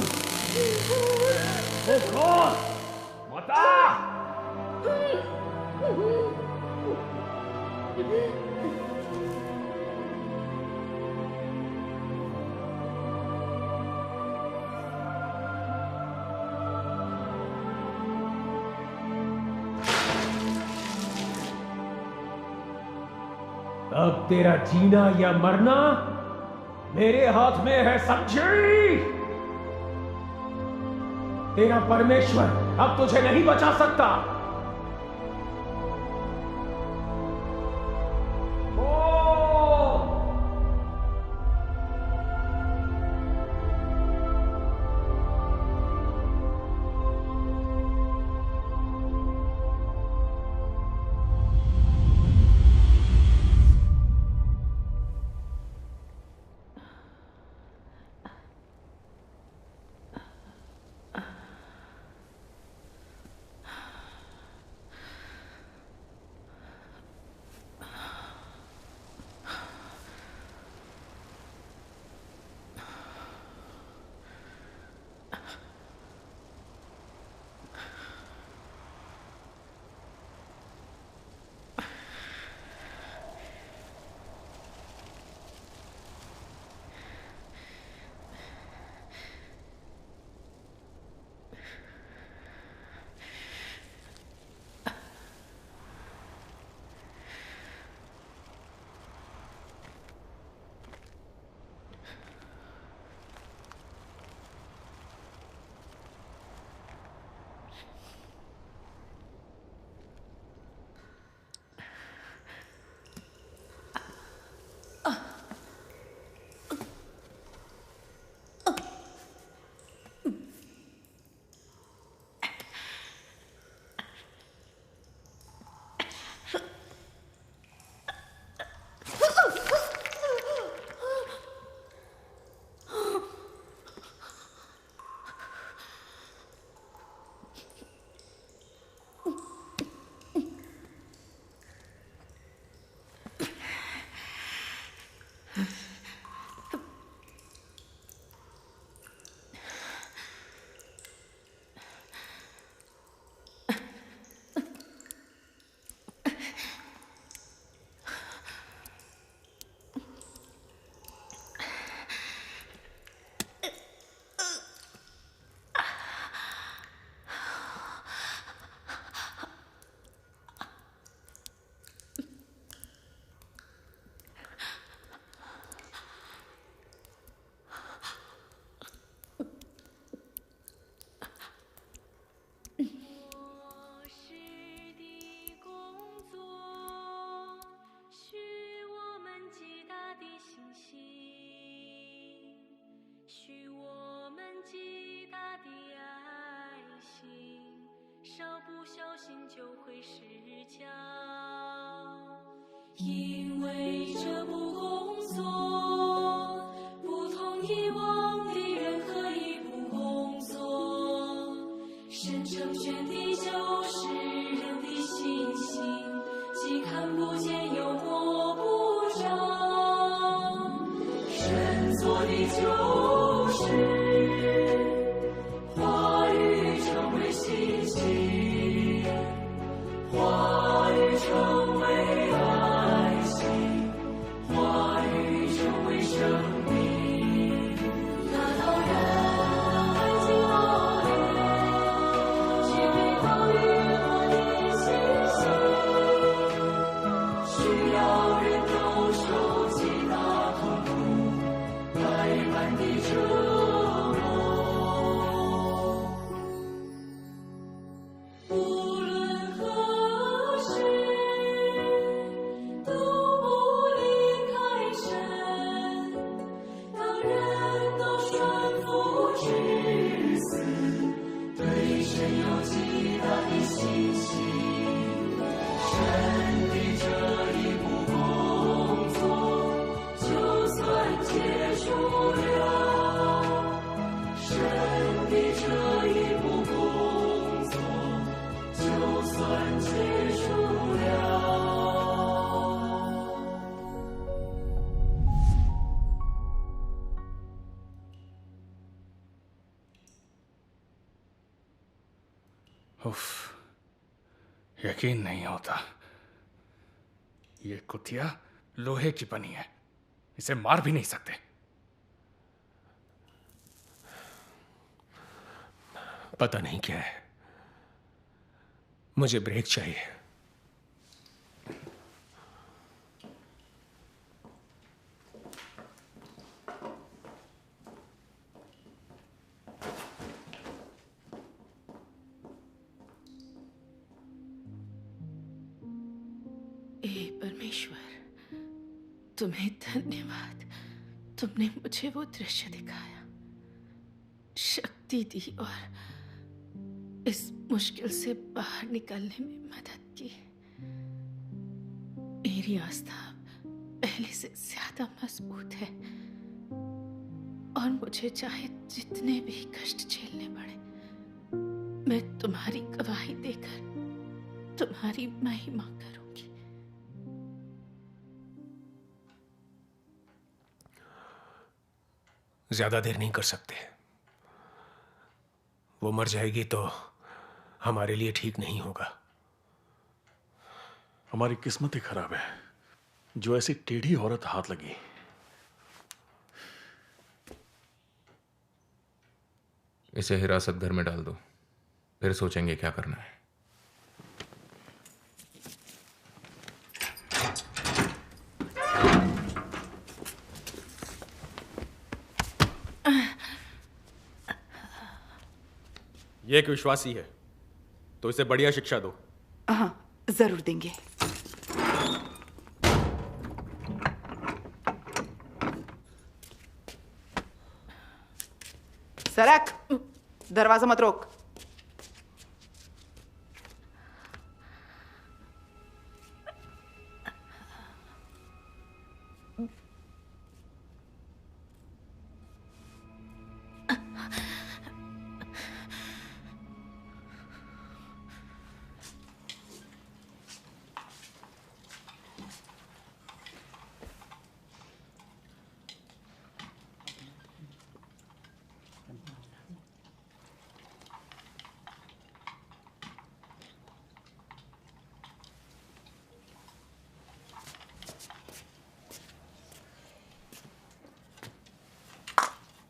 बोल। बता। अब तेरा जीना या मरना मेरे हाथ में है, समझी? तेरा परमेश्वर अब तुझे नहीं बचा सकता। 稍不小心就会失脚，因为这不工作，不同以往的人可以不工作，神成全的就是人的信心，既看不见又摸不着，神做的就是话语成为信息，话语成为爱心，话语成为生命。那道人安静熬夜，去为道与我的信息，需要人都受极大痛苦，百般的折उफ, यकीन नहीं होता। ये कुतिया लोहे की बनी है, इसे मार भी नहीं सकते। पता नहीं क्या है, मुझे ब्रेक चाहिए। परमेश्वर, तुम्हें धन्यवाद। तुमने मुझे वो दृश्य दिखाया, शक्ति दी और इस मुश्किल से बाहर निकलने में मदद की। मेरी आस्था पहले से ज्यादा मजबूत है और मुझे चाहे जितने भी कष्ट झेलने पड़े, मैं तुम्हारी गवाही देकर तुम्हारी महिमा करूंगी। ज्यादा देर नहीं कर सकते। वो मर जाएगी तो हमारे लिए ठीक नहीं होगा। हमारी किस्मत ही खराब है जो ऐसी टेढ़ी औरत हाथ लगी। इसे हिरासत घर में डाल दो, फिर सोचेंगे क्या करना है। ये एक विश्वासी है, तो इसे बढ़िया शिक्षा दो। हाँ, जरूर देंगे। सरक, दरवाजा मत रोक।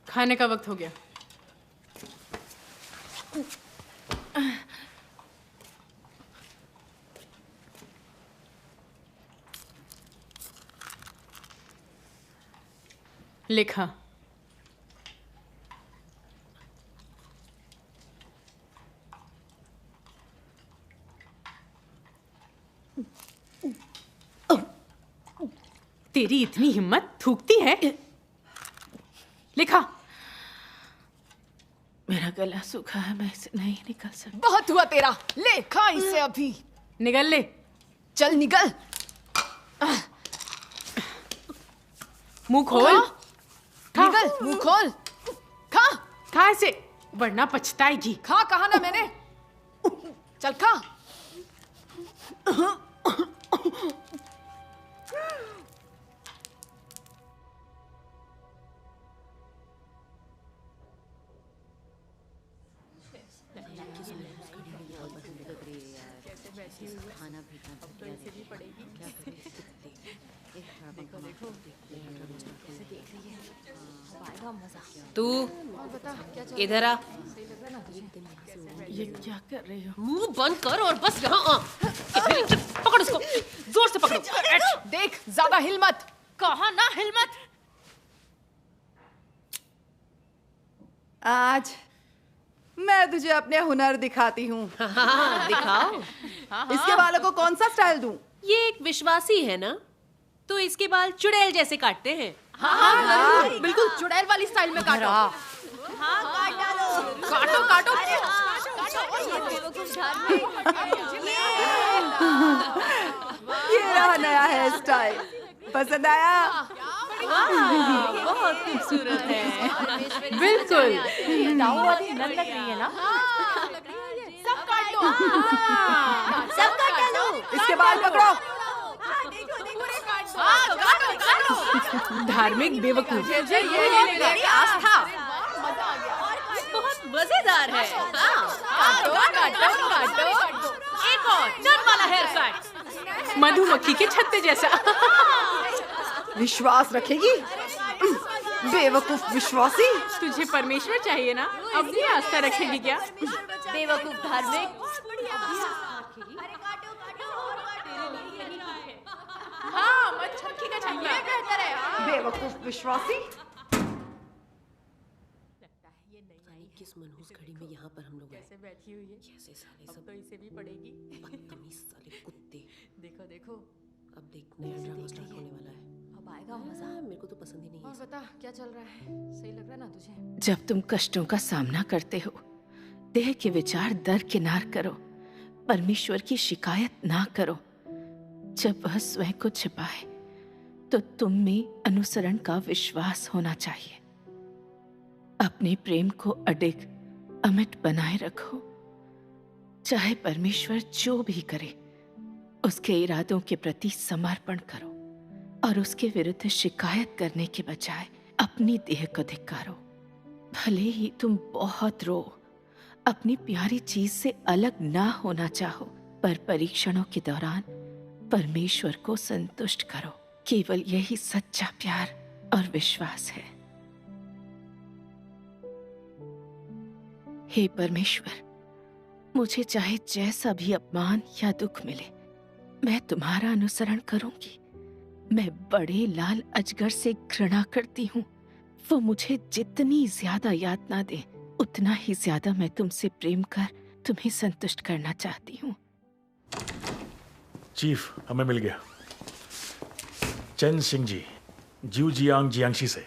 खाने का वक्त हो गया। लिखा। तेरी इतनी हिम्मत, थूकती है। लिखा। मेरा मेरा गला सूखा है, मैं इसे नहीं निकल सकती। बहुत हुआ तेरा, ले खा इसे अभी। निकल ले, चल निकल। मुंह खोल, निकल, मुंह खोल, खा खा इसे, वरना पछताएगी। खा कहा ना मैंने, चल खा। तू इधर आ। ये क्या कर रही हो? मुंह बंद कर और बस यहाँ आ। पकड़ उसको, जोर से पकड़ो। देख, ज्यादा हिल मत। कहा ना हिल मत। आज मैं तुझे अपने हुनर दिखाती हूँ। हाँ, दिखाओ। इसके बालों को कौन सा स्टाइल दूं? ये एक विश्वासी है ना, तो इसके बाल चुड़ैल जैसे काटते हैं। हाँ, बिल्कुल चुड़ैल वाली स्टाइल में काटो। काटो काटो। ये रहा नया हेयर स्टाइल, पसंद आया? बहुत खूबसूरत है। बिल्कुल। नन लग रही है ना? सब काट दो। सब काट लो। इसके बाल पकड़ो। धार्मिक बेवकूफ। ये मेरी आस्था बहुत मजेदार है। काटो काटो काटो। एक और नन वाला हेयर कट, मधुमक्खी के छत्ते जैसा। विश्वास रखेगी? बेवकूफ विश्वासी। तुझे परमेश्वर चाहिए ना, अब भी आस्था रखेगी क्या? बेवकूफ धार्मिक। हाँ, मधुमक्खी का छत्ता। बेवकूफ विश्वासी। किस मनहूस घड़ी में यहाँ पर हम लोग कैसे बैठी हुई है? कैसे साले सब तो इसे भी पड़ेगी। बदतमीज साले कुत्ते। देखो देखो, अब देख नया ड्रामा स्टार्ट होने वाला है। अब आएगा मजा। मेरे को तो पसंद ही नहीं और बता क्या चल रहा है? सही लग रहा है ना तुझे? जब तुम कष्टों का सामना करते हो, देह के विचार दरकिनार करो, परमेश्वर की शिकायत ना करो। जब वह स्वयं को छिपाए, तो तुम में अनुसरण का विश्वास होना चाहिए। अपने प्रेम को अडिग अमिट बनाए रखो। चाहे परमेश्वर जो भी करे, उसके इरादों के प्रति समर्पण करो और उसके विरुद्ध शिकायत करने के बजाय अपनी देह को धिक्कारो। भले ही तुम बहुत रो, अपनी प्यारी चीज से अलग ना होना चाहो, पर परीक्षणों के दौरान परमेश्वर को संतुष्ट करो। केवल यही सच्चा प्यार और विश्वास है। हे परमेश्वर, मुझे चाहे जैसा भी अपमान या दुख मिले, मैं तुम्हारा अनुसरण करूंगी। मैं बड़े लाल अजगर से घृणा करती हूँ। वो मुझे जितनी ज्यादा यातना दे, उतना ही ज्यादा मैं तुमसे प्रेम कर तुम्हें संतुष्ट करना चाहती हूँ। चीफ, हमें मिल गया। चैन सिंह जी, जियांग जियांगशी से।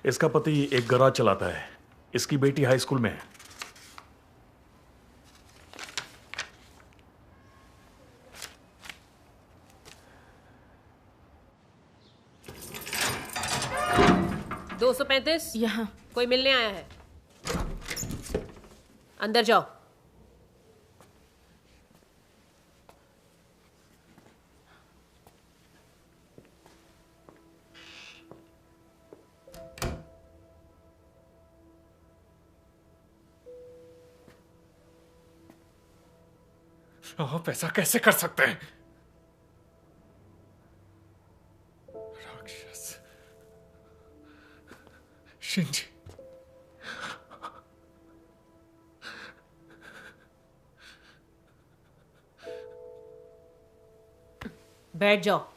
इसका पति एक गराज चलाता है। इसकी बेटी हाई स्कूल में है। $235 यहाँ कोई मिलने आया है। अंदर जाओ। आप ऐसा कैसे कर सकते हैं? राक्षस शिंजी। बैठ जाओ।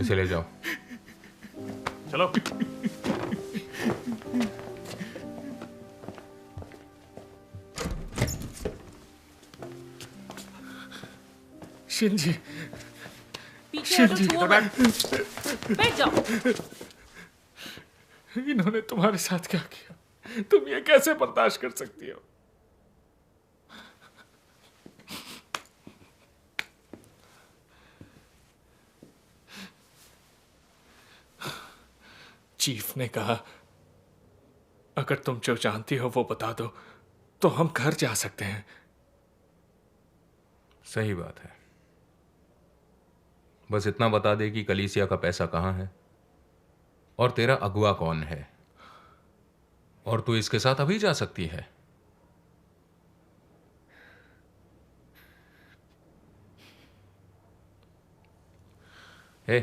इसे ले जाओ। चलो। शिनजी, पीछे हटो, छुओ मत। बैठ जाओ। इन्होंने तुम्हारे साथ क्या किया? तुम ये कैसे बर्दाश्त कर सकती हो? चीफ ने कहा अगर तुम जो जानती हो वो बता दो तो हम घर जा सकते हैं। सही बात है। बस इतना बता दे कि कलीसिया का पैसा कहां है और तेरा अगुआ कौन है, और तू इसके साथ अभी जा सकती है। हे,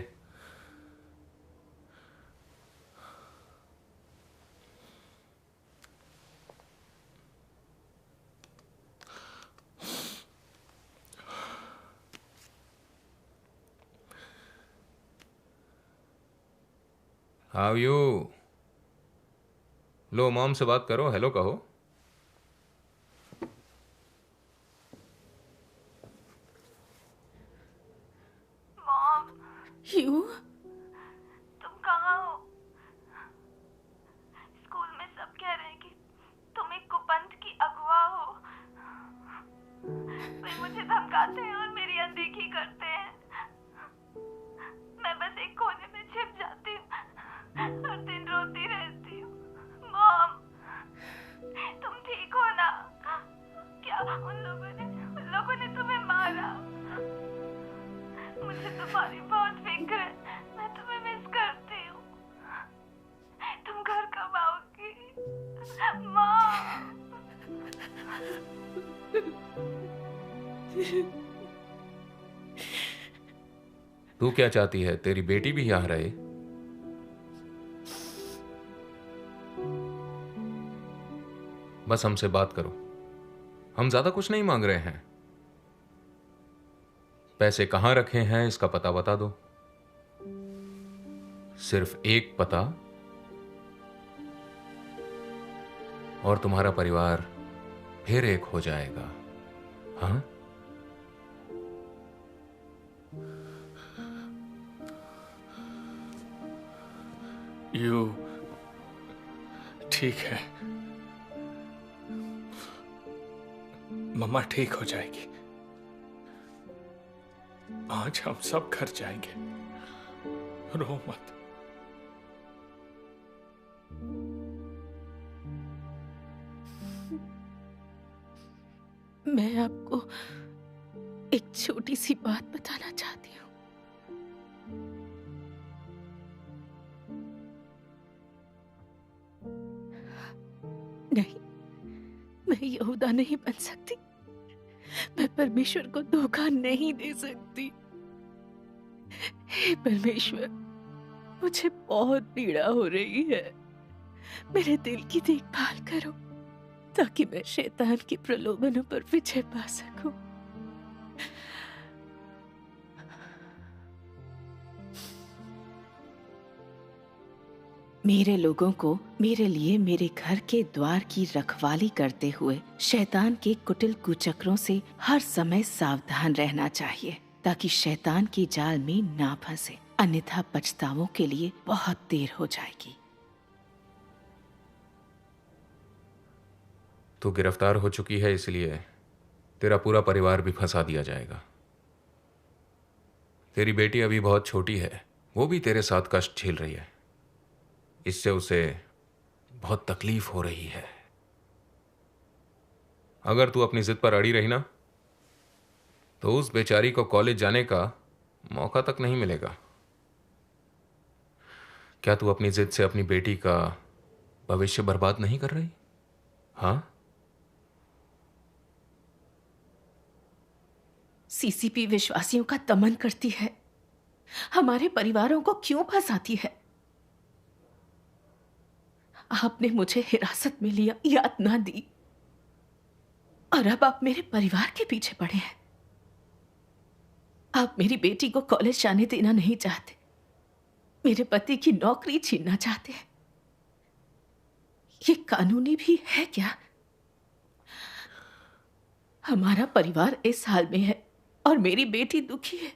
हाउ यू? लो, मॉम से बात करो, हेलो कहो। मॉम, यू तुम कहाँ हो? स्कूल में सब कह रहे हैं कि तुम एक कुपंथ की अगुआ हो। वे मुझे धमकाते हैं और मेरी अनदेखी करते हैं। मैं बस एक कोने में छिप जाती हूँ और दिन रोती रहती हूँ। मॉम, तुम ठीक हो ना? क्या उन लोगों ने तुम्हें मारा? मुझे तुम्हारी बहुत फिक्र है। मैं तुम्हें मिस करती हूँ। तुम घर कब आओगी? मॉम। तू क्या चाहती है, तेरी बेटी भी यहां रहे? बस हमसे बात करो, हम ज्यादा कुछ नहीं मांग रहे हैं। पैसे कहां रखे हैं इसका पता बता दो। सिर्फ एक पता और तुम्हारा परिवार फिर एक हो जाएगा। हाँ? यू ठीक है, मम्मा ठीक हो जाएगी। आज हम सब घर जाएंगे, रो मत। मैं आपको एक छोटी सी बात बताना चाहती हूँ। नहीं, मैं यहूदा नहीं बन सकती। मैं परमेश्वर को धोखा नहीं दे सकती। हे परमेश्वर, मुझे बहुत पीड़ा हो रही है। मेरे दिल की देखभाल करो ताकि मैं शैतान के प्रलोभनों पर विजय पा सकूं। मेरे लोगों को मेरे लिए मेरे घर के द्वार की रखवाली करते हुए शैतान के कुटिल कुचक्रों से हर समय सावधान रहना चाहिए ताकि शैतान की जाल में ना फंसे, अन्यथा पछतावों के लिए बहुत देर हो जाएगी। तू गिरफ्तार हो चुकी है, इसलिए तेरा पूरा परिवार भी फंसा दिया जाएगा। तेरी बेटी अभी बहुत छोटी है, वो भी तेरे साथ कष्ट झेल रही है। इससे उसे बहुत तकलीफ हो रही है। अगर तू अपनी जिद पर अड़ी रही ना, तो उस बेचारी को कॉलेज जाने का मौका तक नहीं मिलेगा। क्या तू अपनी जिद से अपनी बेटी का भविष्य बर्बाद नहीं कर रही? हाँ? सीसीपी विश्वासियों का दमन करती है, हमारे परिवारों को क्यों फंसाती है? आपने मुझे हिरासत में लिया, यातना दी, और अब आप मेरे परिवार के पीछे पड़े हैं। आप मेरी बेटी को कॉलेज जाने देना नहीं चाहते, मेरे पति की नौकरी छीनना चाहते हैं। ये कानूनी भी है क्या? हमारा परिवार इस हाल में है और मेरी बेटी दुखी है।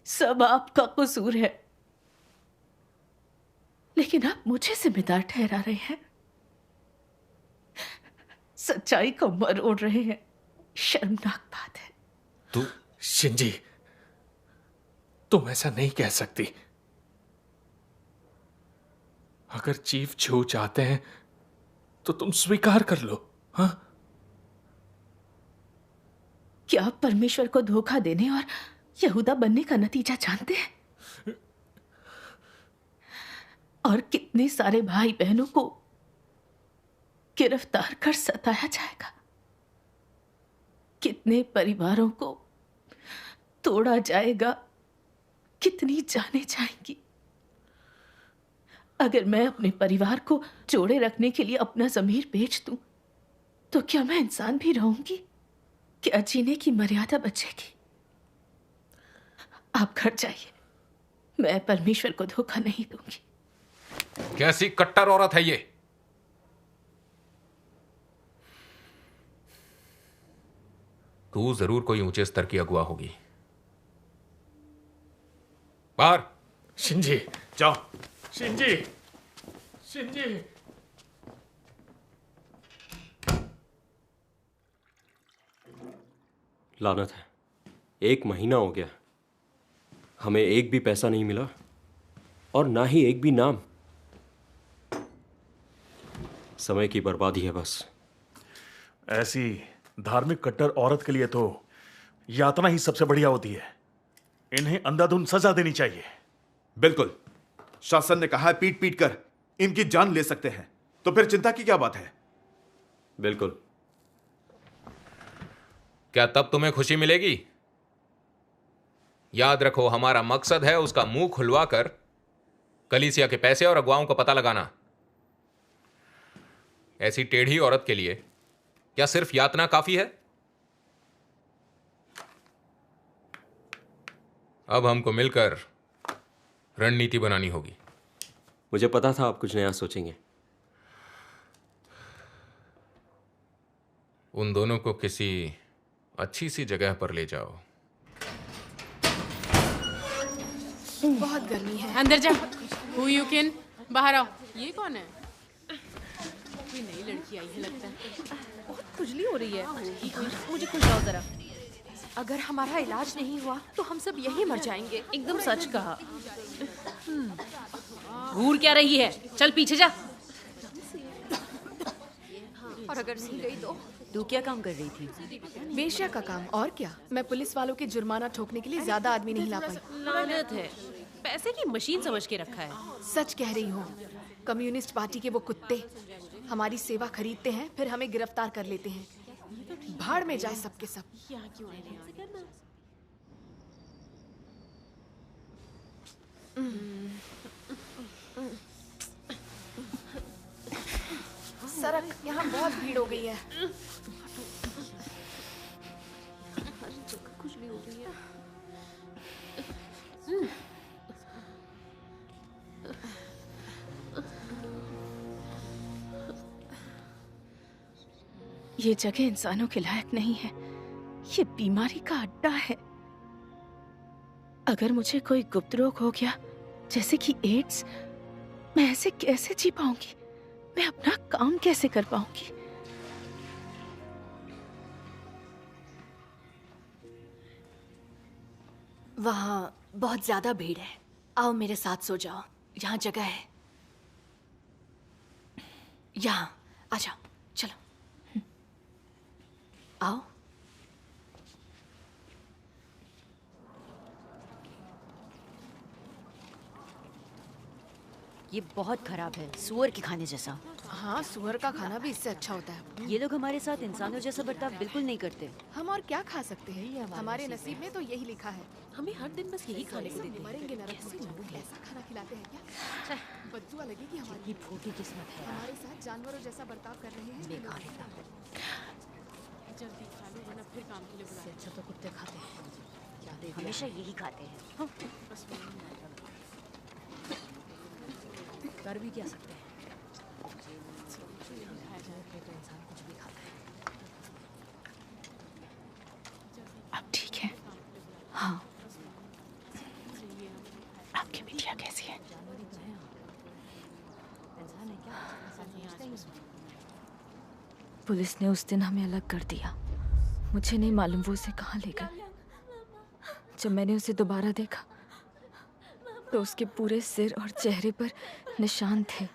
सब आपका कसूर है, लेकिन आप मुझे जिम्मेदार ठहरा रहे हैं, सच्चाई को मरोड़ रहे हैं। शर्मनाक बात है। तू शिंजी, तुम ऐसा नहीं कह सकती। अगर चीफ छू चाहते हैं तो तुम स्वीकार कर लो। हाँ, क्या आप परमेश्वर को धोखा देने और यहूदा बनने का नतीजा जानते हैं? और कितने सारे भाई बहनों को गिरफ्तार कर सताया जाएगा, कितने परिवारों को तोड़ा जाएगा, कितनी जानें जाएंगी। अगर मैं अपने परिवार को जोड़े रखने के लिए अपना ज़मीर बेच दूं, तो क्या मैं इंसान भी रहूंगी? क्या जीने की मर्यादा बचेगी? आप घर जाइए, मैं परमेश्वर को धोखा नहीं दूंगी। कैसी कट्टर औरत है ये? तू जरूर कोई ऊंचे स्तर की अगुआ होगी। बाहर। शिंजी जाओ। Shinji, Shinji. लानत है, 1 महीना हो गया, हमें एक भी पैसा नहीं मिला और ना ही एक भी नाम। समय की बर्बादी है बस। ऐसी धार्मिक कट्टर औरत के लिए तो यातना ही सबसे बढ़िया होती है। इन्हें अंधाधुंध सजा देनी चाहिए। बिल्कुल, शासन ने कहा है पीट पीट कर इनकी जान ले सकते हैं, तो फिर चिंता की क्या बात है? बिल्कुल। क्या तब तुम्हें खुशी मिलेगी? याद रखो, हमारा मकसद है उसका मुंह खुलवा कर कलीसिया के पैसे और अगुवाओं का पता लगाना। ऐसी टेढ़ी औरत के लिए क्या सिर्फ यातना काफी है? अब हमको मिलकर रणनीति बनानी होगी। मुझे पता था आप कुछ नया सोचेंगे। उन दोनों को किसी अच्छी सी जगह पर ले जाओ। बहुत गर्मी है। अंदर जा। Who you can? बाहर आओ। ये कौन है? कोई नई लड़की आई है लगता है। बहुत खुजली हो रही है। मुझे खुजलाओ जरा। अगर हमारा इलाज नहीं हुआ तो हम सब यहीं मर जाएंगे। एकदम सच कहा। घूर क्या रही है? चल पीछे जा। और अगर नहीं गई तो? तू क्या काम कर रही थी? वेश्या का काम। और क्या, मैं पुलिस वालों के जुर्माना ठोकने के लिए ज्यादा आदमी नहीं ला पाई। लानत है, पैसे की मशीन समझ के रखा है। सच कह रही हूँ। कम्युनिस्ट पार्टी के वो कुत्ते हमारी सेवा खरीदते हैं, फिर हमें गिरफ्तार कर लेते हैं। भाड़ में जाए सबके सब। सरक, यहाँ बहुत भीड़ हो गई है। खुजली हो गई है। ये जगह इंसानों के लायक नहीं है, ये बीमारी का अड्डा है। अगर मुझे कोई गुप्त रोग हो गया, जैसे कि एड्स, मैं ऐसे कैसे जी पाऊंगी? मैं अपना काम कैसे कर पाऊंगी? वहाँ बहुत ज्यादा भीड़ है। आओ मेरे साथ सो जाओ, यहाँ जगह है। यहाँ आ जाओ, चलो आओ। ये बहुत खराब है, सुअर के खाने जैसा। हाँ, सुअर का खाना भी इससे अच्छा होता है। ये लोग हमारे साथ इंसानों जैसा बर्ताव बिल्कुल नहीं करते। हम और क्या खा सकते हैं? हमारे नसीब में तो यही लिखा है। हमें हर दिन बस यही खाने को देते हैं। मरेंगे नरक में। ऐसा खाना खिलाते हैं क्या? बददुआ लगेगी हमारी। ये फूटी किस्मत है। हमारे साथ जानवरों जैसा बर्ताव कर रहे हैं। बेकार है। जल्दी खा लो वरना फिर काम के लिए बुलाया। अच्छा तो कुत्ते खाते हैं, हमेशा यही खाते हैं। हाँ। कर भी क्या सकते हैं, तो इंसान कुछ भी खाता है। अब ठीक है? हाँ। आपकी बिटिया कैसी है? पुलिस ने उस दिन हमें अलग कर दिया। मुझे नहीं मालूम वो उसे कहाँ ले गए। जब मैंने उसे दोबारा देखा तो उसके पूरे सिर और चेहरे पर निशान थे।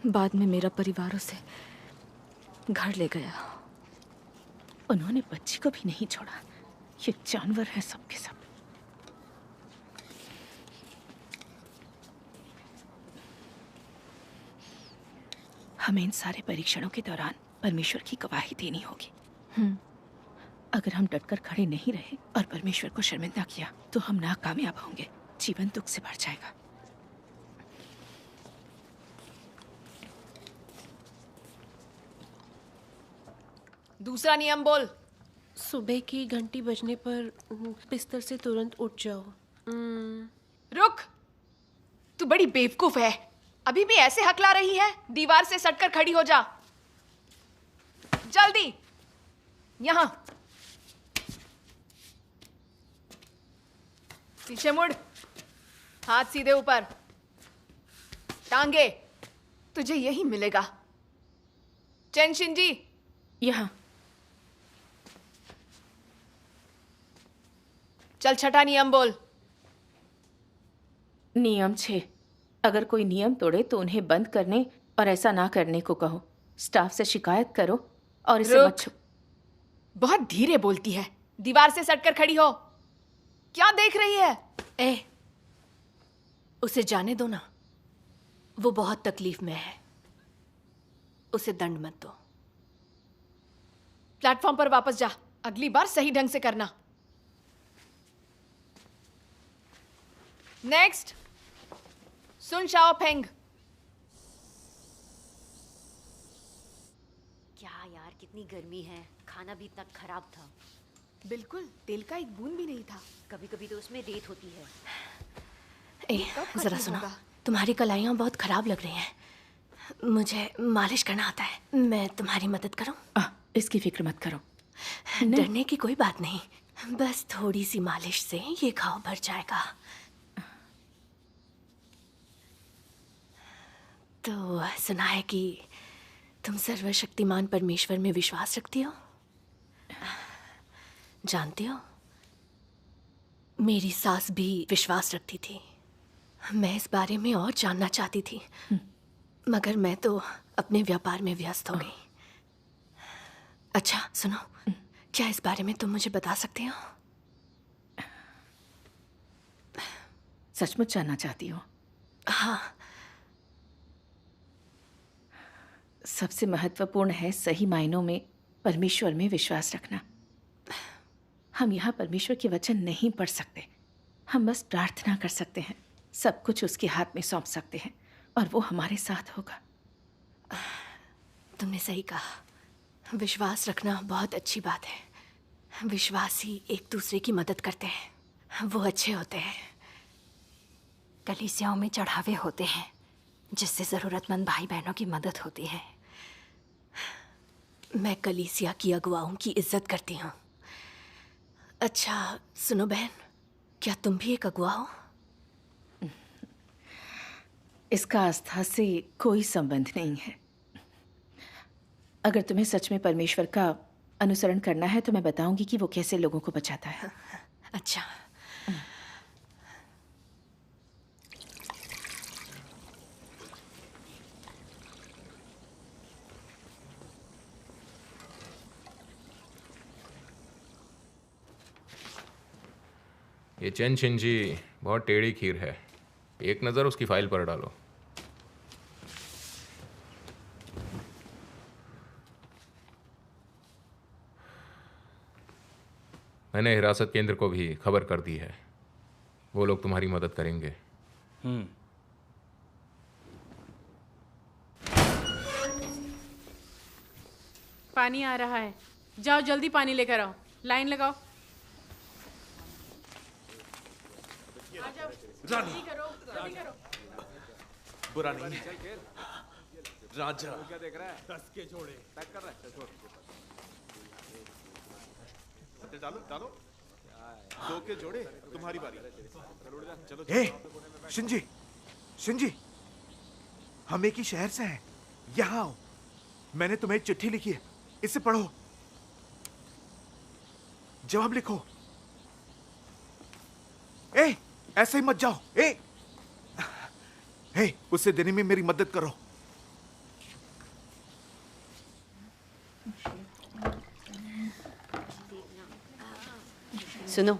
बाद में मेरा परिवार उसे घर ले गया। उन्होंने बच्ची को भी नहीं छोड़ा। ये जानवर है सब के सब। हमें इन सारे परीक्षणों के दौरान परमेश्वर की गवाही देनी होगी। अगर हम डटकर खड़े नहीं रहे और परमेश्वर को शर्मिंदा किया तो हम नाकामयाब होंगे। जीवन दुख से भर जाएगा। दूसरा नियम बोल। सुबह की घंटी बजने पर बिस्तर से तुरंत उठ जाओ। रुक, तू बड़ी बेवकूफ है। अभी भी ऐसे हकला रही है? दीवार से सटकर खड़ी हो जा जल्दी। यहां पीछे मुड़, हाथ सीधे ऊपर, टांगे। तुझे यही मिलेगा। चेन शिंजी, यहां। चल छठा नियम बोल। नियम 6, अगर कोई नियम तोड़े तो उन्हें बंद करने और ऐसा ना करने को कहो। स्टाफ से शिकायत करो और इसे मत छू। बहुत धीरे बोलती है। दीवार से सटकर खड़ी हो। क्या देख रही है? उसे जाने दो ना, वो बहुत तकलीफ में है। उसे दंड मत दो। प्लेटफॉर्म पर वापस जा। अगली बार सही ढंग से करना। नेक्स्ट, सुन शाओ फेंग। क्या यार, कितनी गर्मी है। खाना भी इतना खराब था। बिल्कुल, तेल का एक बूंद भी नहीं था। कभी कभी तो उसमें रेत होती है। जरा सुनो, तुम्हारी कलाइयाँ बहुत खराब लग रही हैं। मुझे मालिश करना आता है। मैं तुम्हारी मदद करूं? इसकी फिक्र मत करो। डरने की कोई बात नहीं। बस थोड़ी सी मालिश से ये घाव भर जाएगा। तो सुना है कि तुम सर्वशक्तिमान परमेश्वर में विश्वास रखती हो। जानती हो, मेरी सास भी विश्वास रखती थी। मैं इस बारे में और जानना चाहती थी, मगर मैं तो अपने व्यापार में व्यस्त हो गई। अच्छा सुनो, क्या इस बारे में तुम मुझे बता सकते हो? सचमुच जानना चाहती हो? हाँ। सबसे महत्वपूर्ण है सही मायनों में परमेश्वर में विश्वास रखना। हम यहाँ परमेश्वर के वचन नहीं पढ़ सकते। हम बस प्रार्थना कर सकते हैं। सब कुछ उसके हाथ में सौंप सकते हैं और वो हमारे साथ होगा। तुमने सही कहा। विश्वास रखना बहुत अच्छी बात है। विश्वासी एक दूसरे की मदद करते हैं, वो अच्छे होते हैं। कलीसियाओं में चढ़ावे होते हैं जिससे जरूरतमंद भाई बहनों की मदद होती है। मैं कलीसिया की अगुवाओं की इज्जत करती हूँ। अच्छा सुनो बहन, क्या तुम भी एक अगुवा हो? इसका आस्था से कोई संबंध नहीं है। अगर तुम्हें सच में परमेश्वर का अनुसरण करना है तो मैं बताऊंगी कि वो कैसे लोगों को बचाता है। अच्छा। ये चेन शिंजी बहुत टेढ़ी खीर है। एक नज़र उसकी फाइल पर डालो। मैंने हिरासत केंद्र को भी खबर कर दी है। वो लोग तुम्हारी मदद करेंगे। पानी आ रहा है। जाओ जल्दी पानी लेकर आओ। लाइन लगाओ। आ जाओ, जल्दी करो, जल्दी करो। बुरा नहीं है राजा। क्या देख रहा है? 10 के जोड़े पैक कर रहा है। डालो डालो। 2 के जोड़े, तुम्हारी बारी। चलो शिंजी, शिंजी, हम एक ही शहर से हैं। यहाँ आओ, मैंने तुम्हें एक चिट्ठी लिखी है, इसे पढ़ो, जवाब लिखो। ऐसे ही मत जाओ। उसे देने में मेरी मदद करो। सुनो,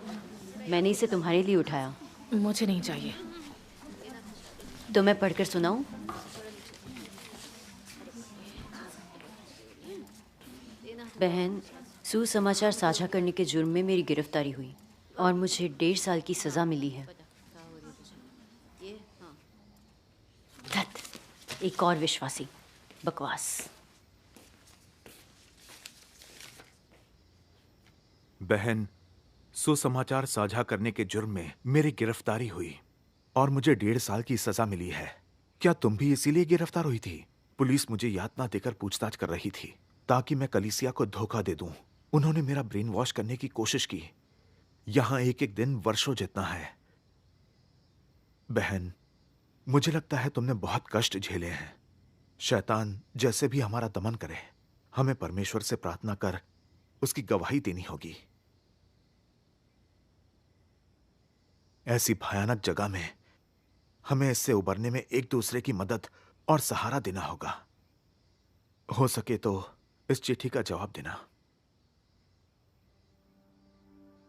मैंने इसे तुम्हारे लिए उठाया। मुझे नहीं चाहिए। तो मैं पढ़कर सुनाऊं? बहन, सुसमाचार साझा करने के जुर्म में मेरी गिरफ्तारी हुई और मुझे 1.5 साल की सजा मिली है। एक और विश्वासी। बकवास। बहन, सुसमाचार साझा करने के जुर्म में मेरी गिरफ्तारी हुई और मुझे 1.5 साल की सजा मिली है। क्या तुम भी इसीलिए गिरफ्तार हुई थी? पुलिस मुझे यातना देकर पूछताछ कर रही थी ताकि मैं कलीसिया को धोखा दे दूं। उन्होंने मेरा ब्रेन वॉश करने की कोशिश की। यहां एक एक दिन वर्षों जितना है। बहन, मुझे लगता है तुमने बहुत कष्ट झेले हैं। शैतान जैसे भी हमारा दमन करे, हमें परमेश्वर से प्रार्थना कर उसकी गवाही देनी होगी। ऐसी भयानक जगह में हमें इससे उबरने में एक दूसरे की मदद और सहारा देना होगा। हो सके तो इस चिट्ठी का जवाब देना।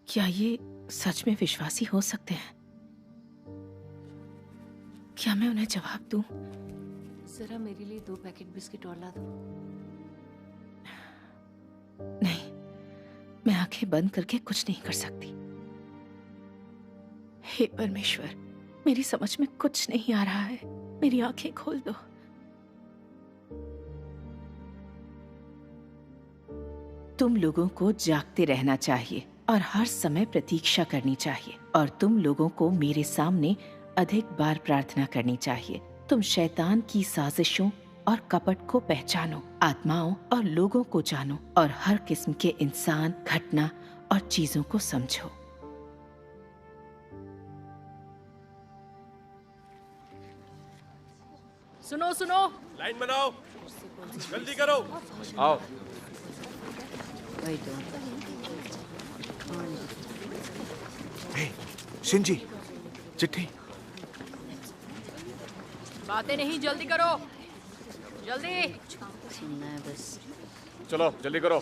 क्या ये सच में विश्वासी हो सकते हैं? क्या मैं उन्हें जवाब दूं? जरा मेरे लिए 2 पैकेट बिस्किट और ला दो। नहीं, मैं आंखें बंद करके कुछ नहीं कर सकती। हे परमेश्वर, मेरी समझ में कुछ नहीं आ रहा है। मेरी आंखें खोल दो। तुम लोगों को जागते रहना चाहिए और हर समय प्रतीक्षा करनी चाहिए, और तुम लोगों को मेरे सामने अधिक बार प्रार्थना करनी चाहिए। तुम शैतान की साजिशों और कपट को पहचानो, आत्माओं और लोगों को जानो, और हर किस्म के इंसान, घटना और चीजों को समझो। सुनो सुनो, लाइन बनाओ, जल्दी करो। आओ। शिंजी, चिट्ठी। बातें नहीं, जल्दी करो, जल्दी। बस चलो जल्दी करो।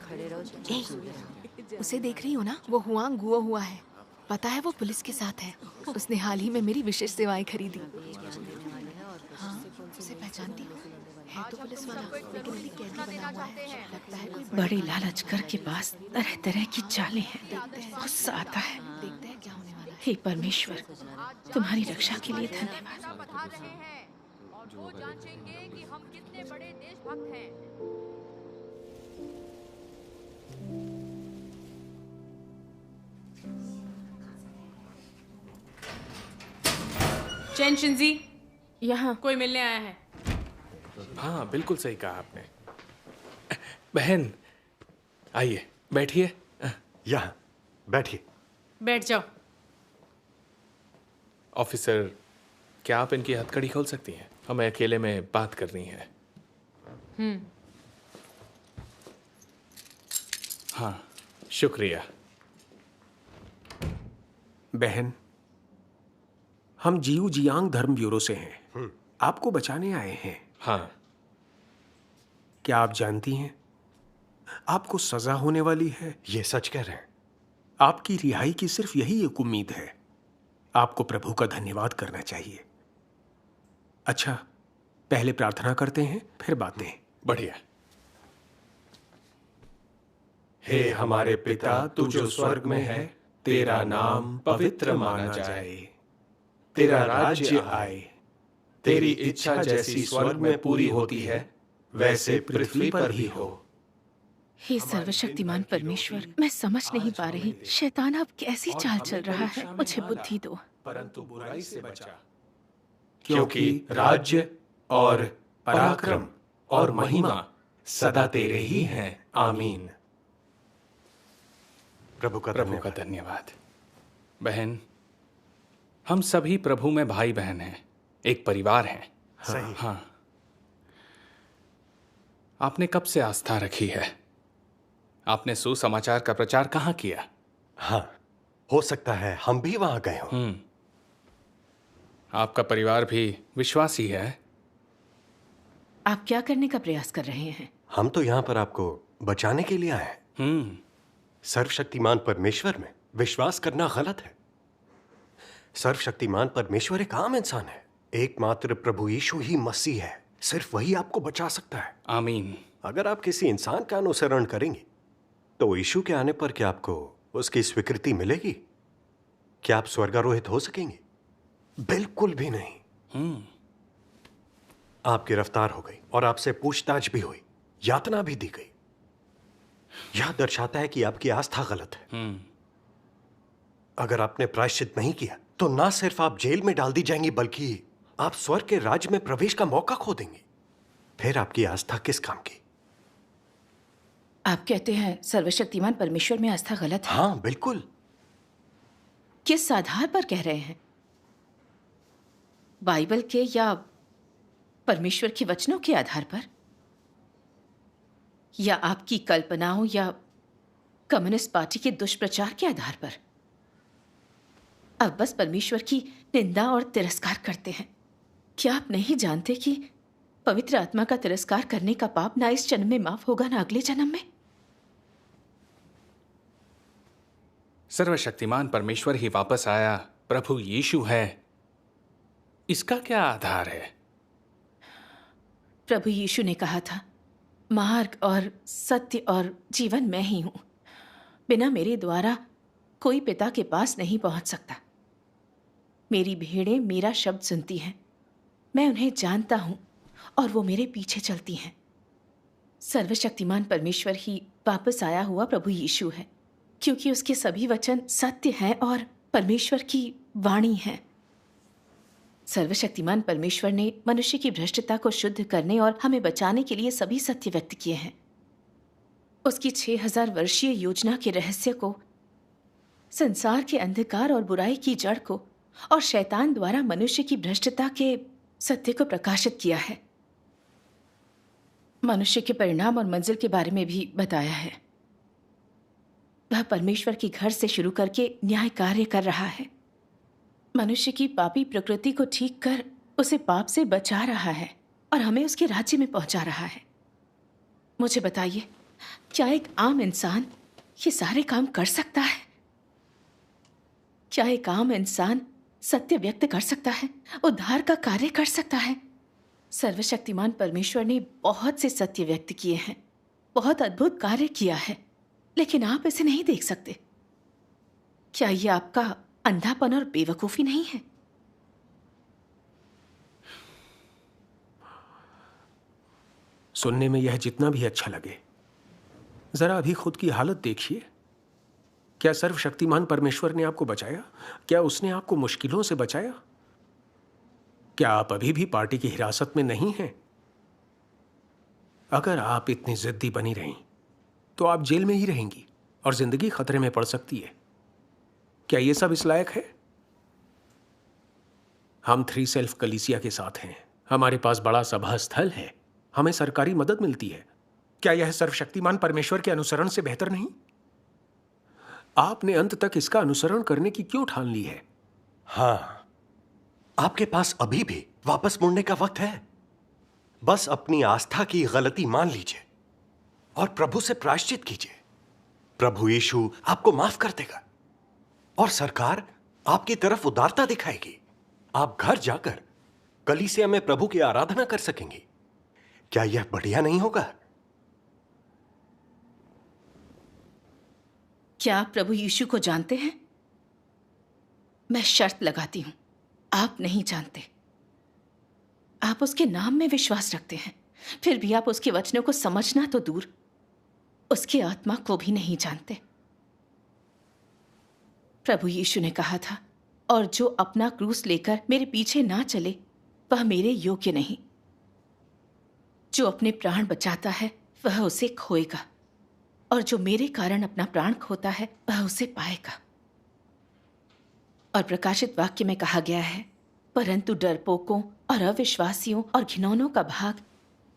खड़े रहो। उसे देख रही हो ना? वो हुआंग गुओ हुआ है। पता है वो पुलिस के साथ है। उसने हाल ही में मेरी विशेष सेवाएं खरीदी। हाँ, उसे पहचानती हो? है तो पुलिस वाला, लेकिन अभी कैदी बना हुआ है। लगता है कोई बड़े लालच कर के पास तरह तरह की चालें हैं। गुस्सा आता है। देखते हैं क्या होने वाला है। हे परमेश्वर, तुम्हारी रक्षा के लिए धन्यवाद। और वो जांचेंगे कि हम कितने बड़े देशभक्त हैं। चैन शिंजी, यहाँ कोई मिलने आया है। हाँ, बिल्कुल सही कहा आपने। बहन, आइए, बैठिए। यहाँ बैठिए। बैठ जाओ। ऑफिसर, क्या आप इनकी हथकड़ी खोल सकती हैं? हमें अकेले में बात करनी है। हाँ, शुक्रिया। बहन, हम जियू जियांग धर्म ब्यूरो से हैं। आपको बचाने आए हैं। हाँ। क्या आप जानती हैं आपको सजा होने वाली है? ये सच कह रहे हैं। आपकी रिहाई की सिर्फ यही एक उम्मीद है। आपको प्रभु का धन्यवाद करना चाहिए। अच्छा, पहले प्रार्थना करते हैं, फिर बातें। बढ़िया। हे हमारे पिता, तू जो स्वर्ग में है, तेरा नाम पवित्र माना जाए, तेरा राज्य आए, तेरी इच्छा जैसी स्वर्ग में पूरी होती है, वैसे पृथ्वी पर भी हो। हे सर्वशक्तिमान परमेश्वर, मैं समझ नहीं पा रही शैतान अब कैसी चाल चल रहा है। मुझे बुद्धि दो। परंतु बुराई से बचा, क्योंकि राज्य और पराक्रम और महिमा सदा तेरे ही हैं। आमीन। प्रभु का धन्यवाद। बहन, हम सभी प्रभु में भाई बहन हैं, एक परिवार हैं। सही। हाँ। आपने कब से आस्था रखी है? आपने सुसमाचार का प्रचार कहाँ किया? हाँ, हो सकता है हम भी वहां गए हों। आपका परिवार भी विश्वासी है। आप क्या करने का प्रयास कर रहे हैं? हम तो यहाँ पर आपको बचाने के लिए आए हैं। सर्वशक्तिमान परमेश्वर में विश्वास करना गलत है। सर्वशक्तिमान परमेश्वर एक आम इंसान है। एकमात्र प्रभु यीशु ही मसीह है। सिर्फ वही आपको बचा सकता है। आमीन। अगर आप किसी इंसान का अनुसरण करेंगे तो यीशु के आने पर क्या आपको उसकी स्वीकृति मिलेगी? क्या आप स्वर्गारोहित हो सकेंगे? बिल्कुल भी नहीं। आप गिरफ्तार हो गई और आपसे पूछताछ भी हुई, यातना भी दी गई। यह दर्शाता है कि आपकी आस्था गलत है। अगर आपने प्रायश्चित नहीं किया तो ना सिर्फ आप जेल में डाल दी जाएंगी, बल्कि आप स्वर्ग के राज्य में प्रवेश का मौका खो देंगे। फिर आपकी आस्था किस काम की? आप कहते हैं सर्वशक्तिमान परमेश्वर में आस्था गलत है? हाँ, बिल्कुल। किस आधार पर कह रहे हैं? बाइबल के या परमेश्वर के वचनों के आधार पर, या आपकी कल्पनाओं या कम्युनिस्ट पार्टी के दुष्प्रचार के आधार पर? अब बस परमेश्वर की निंदा और तिरस्कार करते हैं। क्या आप नहीं जानते कि पवित्र आत्मा का तिरस्कार करने का पाप ना इस जन्म में माफ होगा ना अगले जन्म में? सर्वशक्तिमान परमेश्वर ही वापस आया, प्रभु यीशु है, इसका क्या आधार है? प्रभु यीशु ने कहा था, मार्ग और सत्य और जीवन मैं ही हूं। बिना मेरे द्वारा कोई पिता के पास नहीं पहुंच सकता। मेरी भेड़ें मेरा शब्द सुनती हैं, मैं उन्हें जानता हूं और वो मेरे पीछे चलती हैं। सर्वशक्तिमान परमेश्वर ही वापस आया हुआ प्रभु यीशु है, क्योंकि उसके सभी वचन सत्य हैं और परमेश्वर की वाणी है। सर्वशक्तिमान परमेश्वर ने मनुष्य की भ्रष्टता को शुद्ध करने और हमें बचाने के लिए सभी सत्य व्यक्त किए हैं। उसकी 6000 वर्षीय योजना के रहस्य को, संसार के अंधकार और बुराई की जड़ को और शैतान द्वारा मनुष्य की भ्रष्टता के सत्य को प्रकाशित किया है। मनुष्य के परिणाम और मंजिल के बारे में भी बताया है। वह परमेश्वर के घर से शुरू करके न्याय कार्य कर रहा है। मनुष्य की पापी प्रकृति को ठीक कर उसे पाप से बचा रहा है और हमें उसके राज्य में पहुंचा रहा है। मुझे बताइए, क्या एक आम इंसान ये सारे काम कर सकता है? क्या एक आम इंसान सत्य व्यक्त कर सकता है, उद्धार का कार्य कर सकता है? सर्वशक्तिमान परमेश्वर ने बहुत से सत्य व्यक्त किए हैं, बहुत अद्भुत कार्य किया है, लेकिन आप इसे नहीं देख सकते। क्या ये आपका अंधापन और बेवकूफी नहीं है? सुनने में यह जितना भी अच्छा लगे, जरा अभी खुद की हालत देखिए। क्या सर्वशक्तिमान परमेश्वर ने आपको बचाया? क्या उसने आपको मुश्किलों से बचाया? क्या आप अभी भी पार्टी की हिरासत में नहीं हैं? अगर आप इतनी जिद्दी बनी रहीं तो आप जेल में ही रहेंगी और जिंदगी खतरे में पड़ सकती है। क्या यह सब इस लायक है? हम 3 सेल्फ कलीसिया के साथ हैं, हमारे पास बड़ा सभा स्थल है, हमें सरकारी मदद मिलती है। क्या यह सर्वशक्तिमान परमेश्वर के अनुसरण से बेहतर नहीं? आपने अंत तक इसका अनुसरण करने की क्यों ठान ली है? हाँ, आपके पास अभी भी वापस मुड़ने का वक्त है। बस अपनी आस्था की गलती मान लीजिए और प्रभु से प्रायश्चित कीजिए। प्रभु यीशु आपको माफ कर देगा और सरकार आपकी तरफ उदारता दिखाएगी। आप घर जाकर कलीसिया में प्रभु की आराधना कर सकेंगे। क्या यह बढ़िया नहीं होगा? क्या आप प्रभु यीशु को जानते हैं? मैं शर्त लगाती हूं, आप नहीं जानते। आप उसके नाम में विश्वास रखते हैं, फिर भी आप उसके वचनों को समझना तो दूर, उसकी आत्मा को भी नहीं जानते। प्रभु यीशु ने कहा था, और जो अपना क्रूस लेकर मेरे पीछे ना चले वह मेरे योग्य नहीं। जो अपने प्राण बचाता है वह उसे खोएगा, और जो मेरे कारण अपना प्राण खोता है वह उसे पाएगा। और प्रकाशित वाक्य में कहा गया है, परंतु डरपोकों और अविश्वासियों और घिनौनों का भाग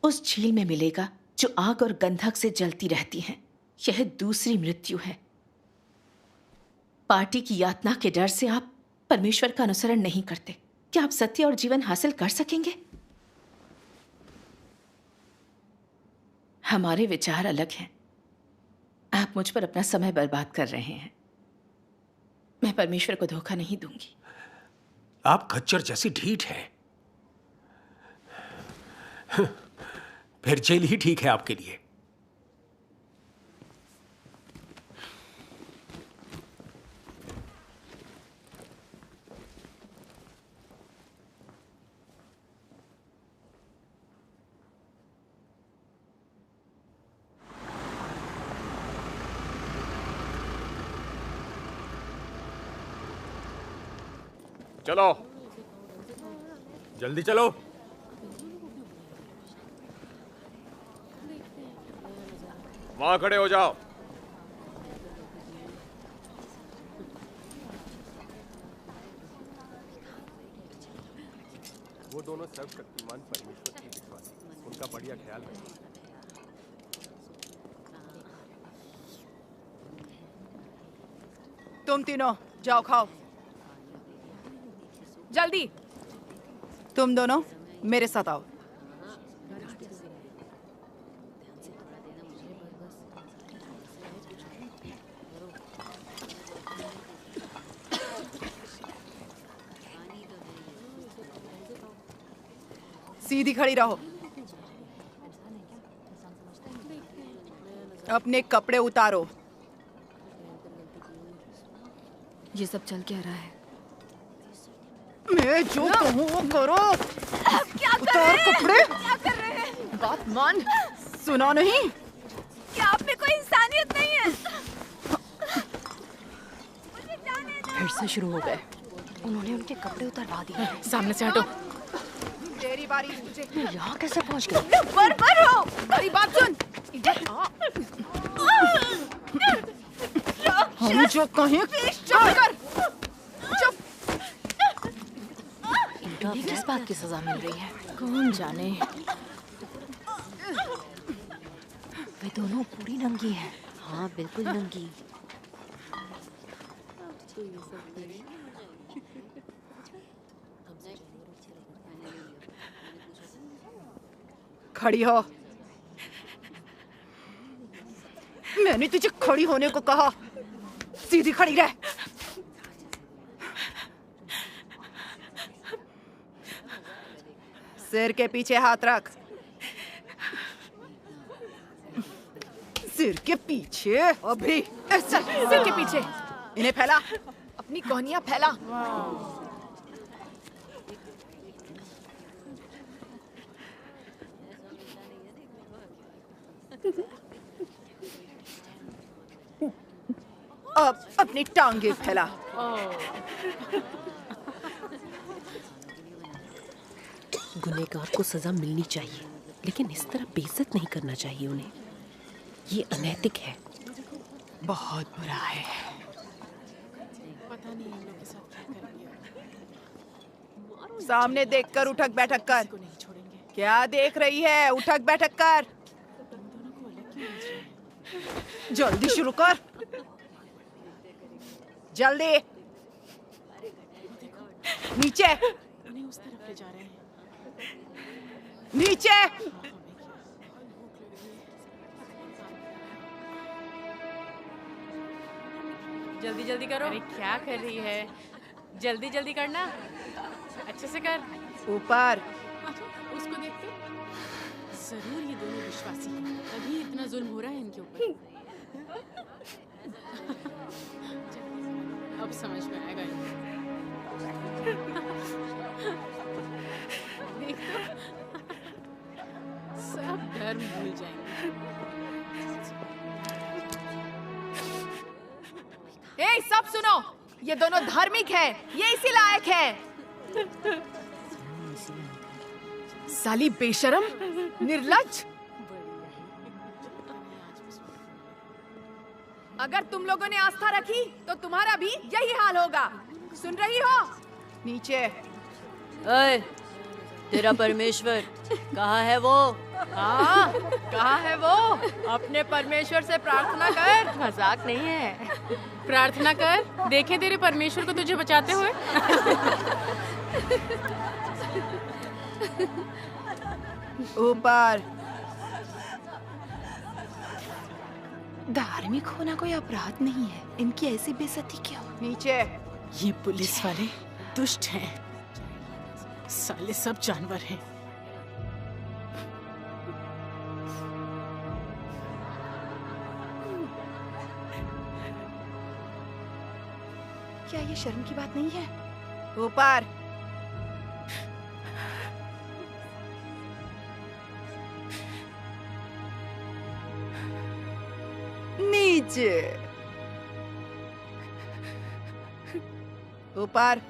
उस झील में मिलेगा जो आग और गंधक से जलती रहती है। यह दूसरी मृत्यु है। पार्टी की यातना के डर से आप परमेश्वर का अनुसरण नहीं करते। क्या आप सत्य और जीवन हासिल कर सकेंगे? हमारे विचार अलग हैं। आप मुझ पर अपना समय बर्बाद कर रहे हैं। मैं परमेश्वर को धोखा नहीं दूंगी। आप खच्चर जैसी ढीठ हैं। फिर जेल ही ठीक है आपके लिए। चलो, जल्दी चलो। वहां खड़े हो जाओ। वो दोनों सर्वशक्तिमान परमेश्वर के विश्वासी, उनका बढ़िया ख्याल रखो। तुम तीनों जाओ खाओ। जल्दी। तुम दोनों मेरे साथ आओ। सीधी खड़ी रहो। अपने कपड़े उतारो। ये सब चल क्या रहा है? मैं जो कहूँ वो करो। क्या कर उतार रहे हैं? कपड़े। क्या कर रहे हैं? बात मान। सुना नहीं? क्या आप में कोई इंसानियत नहीं है? फिर से शुरू हो गए। उन्होंने उनके कपड़े उतारवा दिए। सामने से हटो। तेरी बारी। तुझे यहाँ कैसे पहुँच गए? बर्बर हो। मेरी बात सुन। हम जो कहें चुप कर। चुप। इनको किस बात की सजा मिल रही है? कौन जाने। वे दोनों पूरी नंगी हैं। हाँ, बिल्कुल नंगी। खड़ी हो। मैंने तुझे खड़ी होने को कहा। सीधी खड़ी रह। सिर के पीछे हाथ रख। सिर के पीछे। अभी ऐसा। सिर के पीछे। इन्हें फैला। अपनी कोहनियां फैला। अब अपनी टांगे फैला। गुनहगार को सजा मिलनी चाहिए, लेकिन इस तरह बेइज्जत नहीं करना चाहिए उन्हें। ये अनैतिक है। बहुत बुरा है। पता नहीं इन लोगों के साथ क्या करेंगे। सामने देखकर उठक बैठक कर। क्या देख रही है? उठक बैठक कर। जल्दी शुरू कर। जल्दी। नीचे। उन्हें उस तरफ ले जा रहे हैं। नीचे। जल्दी जल्दी करो। अरे क्या कर रही है? जल्दी जल्दी करना। अच्छे से कर। ऊपर। उसको देखते? जरूर ये दोनों विश्वासी हैं, तभी इतना जुल्म हो रहा है इनके ऊपर। अब समझ में आएगा इनको। देख तो, सब धर्म भूल जाएंगे। ए, सब सुनो, ये दोनों धार्मिक है, ये इसी लायक है। साली बेशरम, निर्लज्ज। अगर तुम लोगों ने आस्था रखी तो तुम्हारा भी यही हाल होगा। सुन रही हो? नीचे। ओए, तेरा परमेश्वर कहाँ है वो? हाँ, कहाँ है वो? अपने परमेश्वर से प्रार्थना कर। मजाक नहीं है। प्रार्थना कर, देखे तेरे परमेश्वर को तुझे बचाते हुए। ऊपर। धार्मिक होना कोई अपराध नहीं है, इनकी ऐसी बेइज्जती क्यों? नीचे। ये पुलिस वाले दुष्ट हैं, साले सब जानवर हैं। क्या ये शर्म की बात नहीं है? ऊपर। नीचे। ऊपर।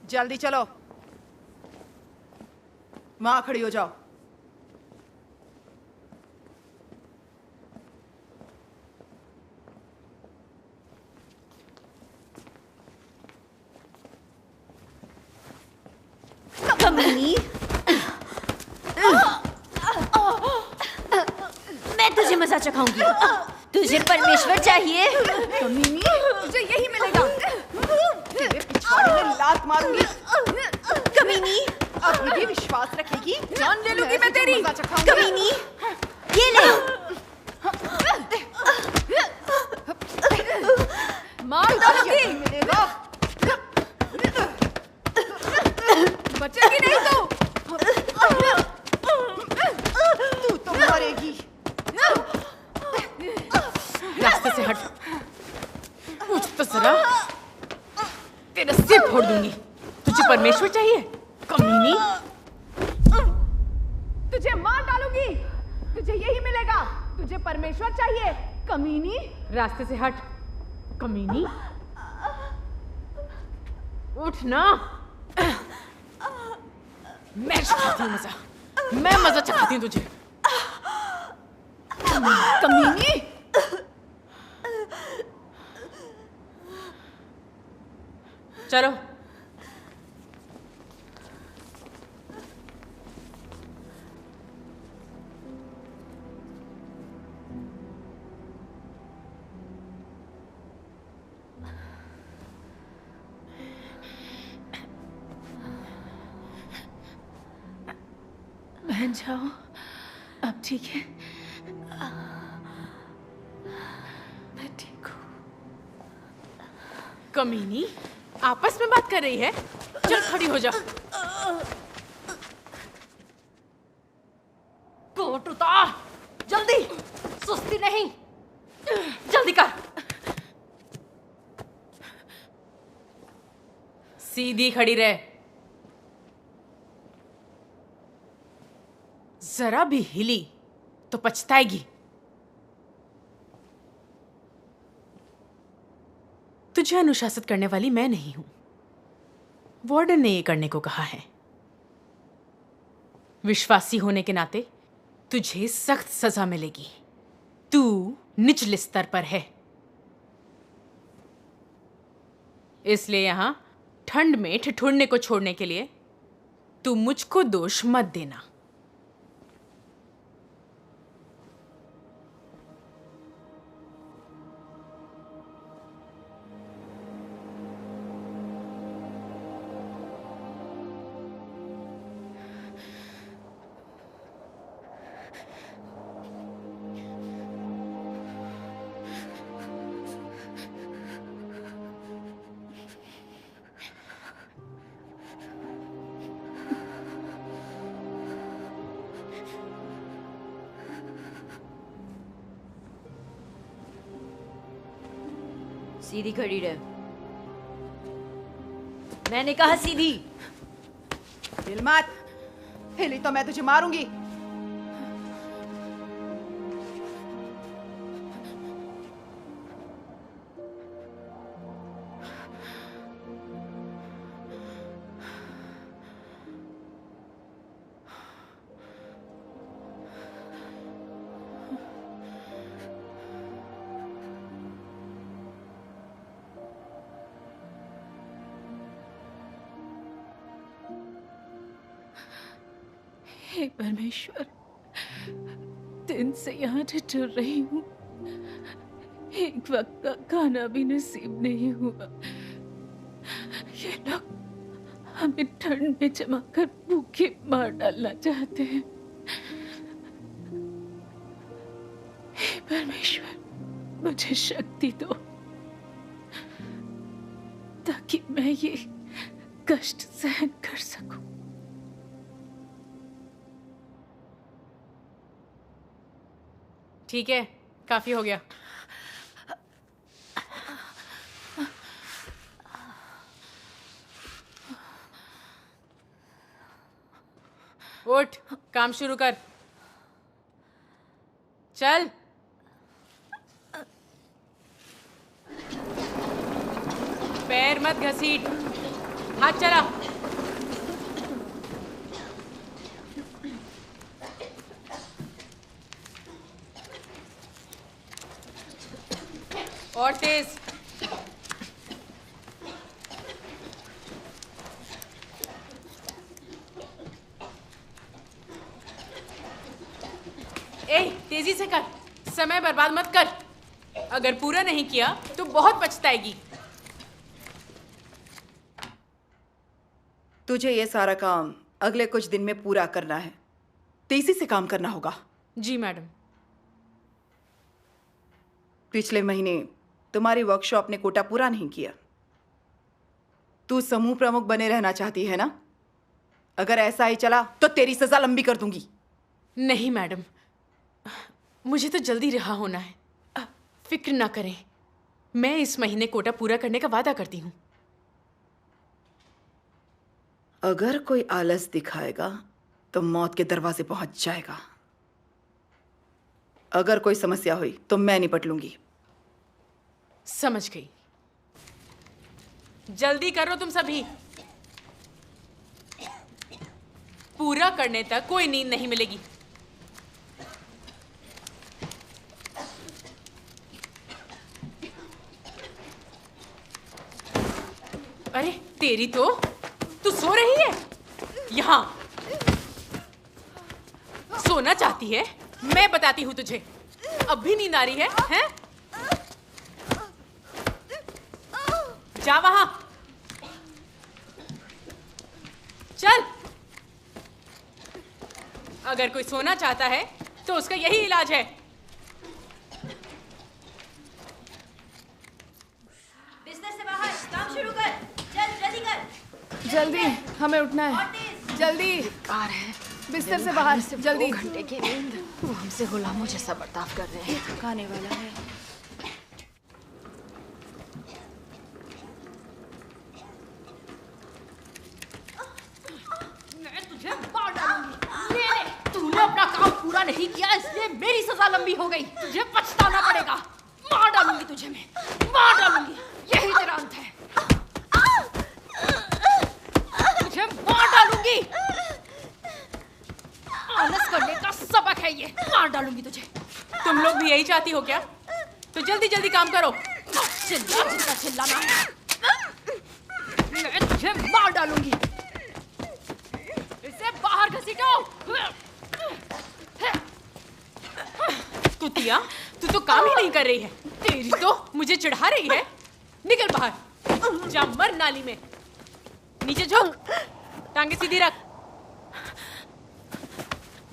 जल्दी चलो, वहां खड़ी हो जाओ। कमीनी, मैं तुझे मजा चखाऊंगी। तुझे परमेश्वर चाहिए? कमीनी, तुझे यही मिलेगा। तेरे पिछवाड़े में लात मारूंगी। कमीनी, अब भी विश्वास रखेगी? जान ले लूंगी मैं तेरी। कमीनी, ये ले। मार डालूंगी। मिलेगा। बचेगी नहीं तू। तू तो मरेगी। रास्ते से हट। उठ तो जरा, तेरा सिर फोड़ दूंगी। तुझे परमेश्वर चाहिए? कमीनी, तुझे मार डालूंगी। तुझे यही मिलेगा। तुझे परमेश्वर चाहिए? कमीनी। रास्ते से हट। कमीनी, उठ ना। मैं चखाती हूँ मजा, मैं मजा चखाती हूँ तुझे। कमीनी। चलो। बहन जाओ, अब ठीक है? मैं ठीक हूँ। कमीनी, आपस में बात कर रही है? चल खड़ी हो जा। कोट उतार, जल्दी। सुस्ती नहीं, जल्दी कर। सीधी खड़ी रहे। जरा भी हिली तो पछताएगी। तुझे अनुशासित करने वाली मैं नहीं हूं, वार्डन ने ये करने को कहा है। विश्वासी होने के नाते तुझे सख्त सजा मिलेगी। तू निचले स्तर पर है, इसलिए यहां ठंड में ठिठुरने को छोड़ने के लिए तू मुझको दोष मत देना। सीधी खड़ी रह। मैंने कहा सीधी। हिल मत, हिली तो मैं तुझे मारूंगी। हे परमेश्वर, दिन से यहाँ ठिठुर रही हूँ, एक वक्त का खाना भी नसीब नहीं हुआ। ये लोग हमें ठंड में जमा कर भूखे मार डालना चाहते हैं। हे परमेश्वर, मुझे शक्ति दो ताकि मैं ये कष्ट सहन कर सकूं। ठीक है, काफी हो गया। उठ, काम शुरू कर। चल। पैर मत घसीट, हाथ चला। और तेज। तेजी से कर, समय बर्बाद मत कर। अगर पूरा नहीं किया तो बहुत पछताएगी। तुझे ये सारा काम अगले कुछ दिन में पूरा करना है, तेजी से काम करना होगा। जी मैडम। पिछले महीने तुम्हारी वर्कशॉप ने कोटा पूरा नहीं किया। तू समूह प्रमुख बने रहना चाहती है ना? अगर ऐसा ही चला तो तेरी सजा लंबी कर दूंगी। नहीं मैडम, मुझे तो जल्दी रिहा होना है। फिक्र ना करें, मैं इस महीने कोटा पूरा करने का वादा करती हूँ। अगर कोई आलस दिखाएगा तो मौत के दरवाजे पहुंच जाएगा। अगर कोई समस्या हुई तो मैं निपट लूंगी। समझ गई। जल्दी करो तुम सभी। पूरा करने तक कोई नींद नहीं मिलेगी। अरे तेरी तो, तू सो रही है यहां? सोना चाहती है? मैं बताती हूं तुझे। अब भी नींद आ रही है, हैं? जा वहां, चल। अगर कोई सोना चाहता है तो उसका यही इलाज है। बिस्तर से बाहर, काम शुरू कर। चल जल्दी कर। जल्दी, हमें उठना है। जल्दी। कार है। बिस्तर से बाहर, जल्दी। 2 घंटे की नींद। वो हमसे गुलामों जैसा बर्ताव कर रहे हैं। थकाने वाला है। तूने अपना काम पूरा नहीं किया, इसलिए मेरी सजा लंबी हो गई। तुझे पछताना पड़ेगा। मार डालूंगी तुझे मैं, मार डालूंगी। यही तेरा अंत है। तुझे मार डालूंगी। आलस करने का सबक है ये। मार डालूंगी तुझे। तुम लोग भी यही चाहती हो क्या? तो जल्दी जल्दी काम करो। चिल्ला चिल्ला चिल्लाना है। मैं तुझे मार डालूंगी। इसे बाहर घसीटो। कुतिया, तू तो काम ही नहीं कर रही है। तेरी तो मुझे चिढ़ा रही है। निकल बाहर, जा मर नाली में। नीचे झुक, टांगे सीधी रख,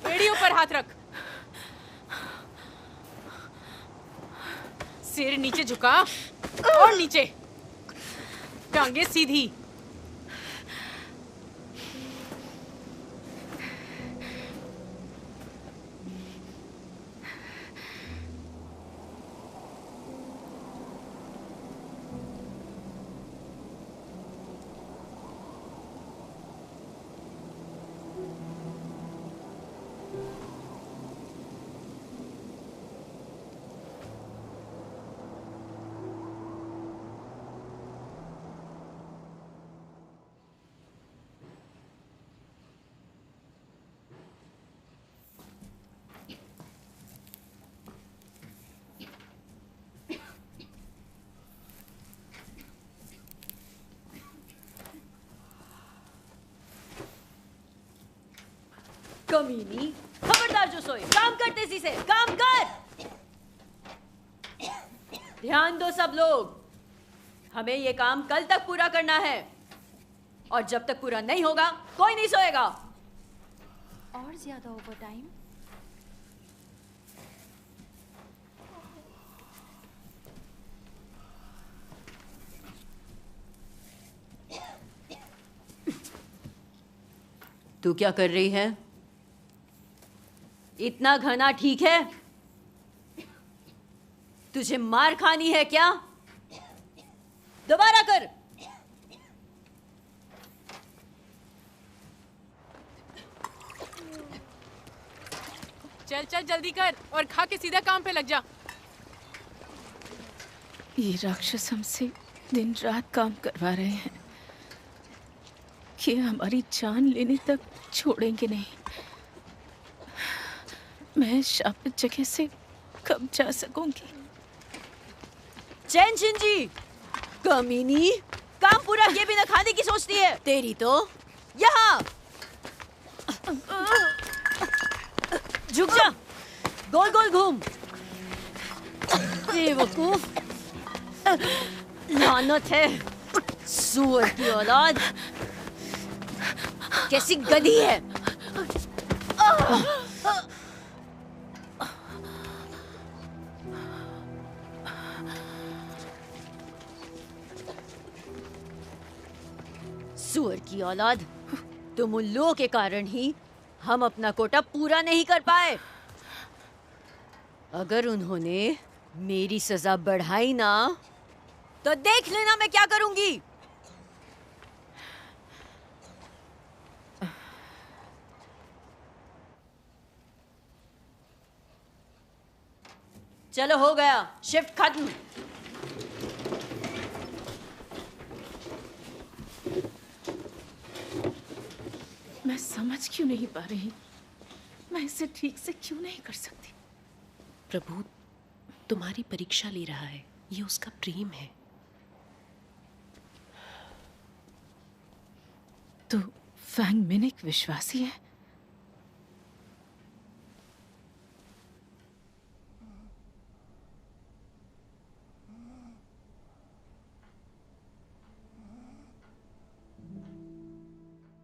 एड़ियों पर हाथ रख, सिर नीचे झुका और नीचे, टांगे सीधी। कमीनी, खबरदार जो सोए, काम कर तेजी से, काम कर। ध्यान दो सब लोग, हमें ये काम कल तक पूरा करना है और जब तक पूरा नहीं होगा कोई नहीं सोएगा। और ज्यादा ओवर टाइम? तू क्या कर रही है? इतना घना ठीक है? तुझे मार खानी है क्या? दोबारा कर। चल चल जल्दी कर और खा के सीधा काम पे लग जा। ये राक्षस हमसे दिन रात काम करवा रहे हैं कि हमारी जान लेने तक छोड़ेंगे नहीं। मैं शापित जगह से कब जा सकूंगी? चैन शिंजी, कमीनी, काम पूरा किए बिना खाने की सोचती है। तेरी तो यहाँ झुक जा, गोल गोल घूम। बेवकूफ, लानत है, सुअर की औलाद, कैसी गधी है। सुअर की औलाद, तुम उल्लुओं के कारण ही हम अपना कोटा पूरा नहीं कर पाए। अगर उन्होंने मेरी सजा बढ़ाई ना तो देख लेना मैं क्या करूंगी। चलो हो गया, शिफ्ट खत्म। मैं समझ क्यों नहीं पा रही? मैं इसे ठीक से क्यों नहीं कर सकती? प्रभु तुम्हारी परीक्षा ले रहा है, ये उसका प्रेम है। तो फैंग मिन एक विश्वासी है?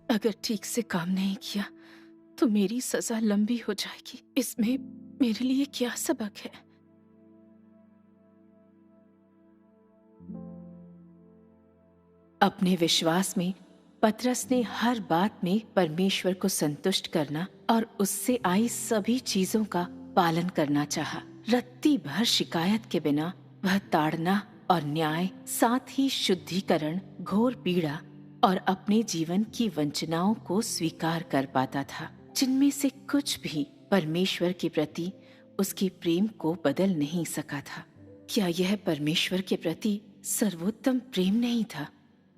अगर ठीक से काम नहीं किया तो मेरी सजा लंबी हो जाएगी। इसमें मेरे लिए क्या सबक है? अपने विश्वास में पतरस ने हर बात में परमेश्वर को संतुष्ट करना और उससे आई सभी चीजों का पालन करना चाहा। रत्ती भर शिकायत के बिना वह ताड़ना और न्याय, साथ ही शुद्धिकरण, घोर पीड़ा और अपने जीवन की वंचनाओं को स्वीकार कर पाता था, जिनमें से कुछ भी परमेश्वर के प्रति उसके प्रेम को बदल नहीं सका था। क्या यह परमेश्वर के प्रति सर्वोत्तम प्रेम नहीं था?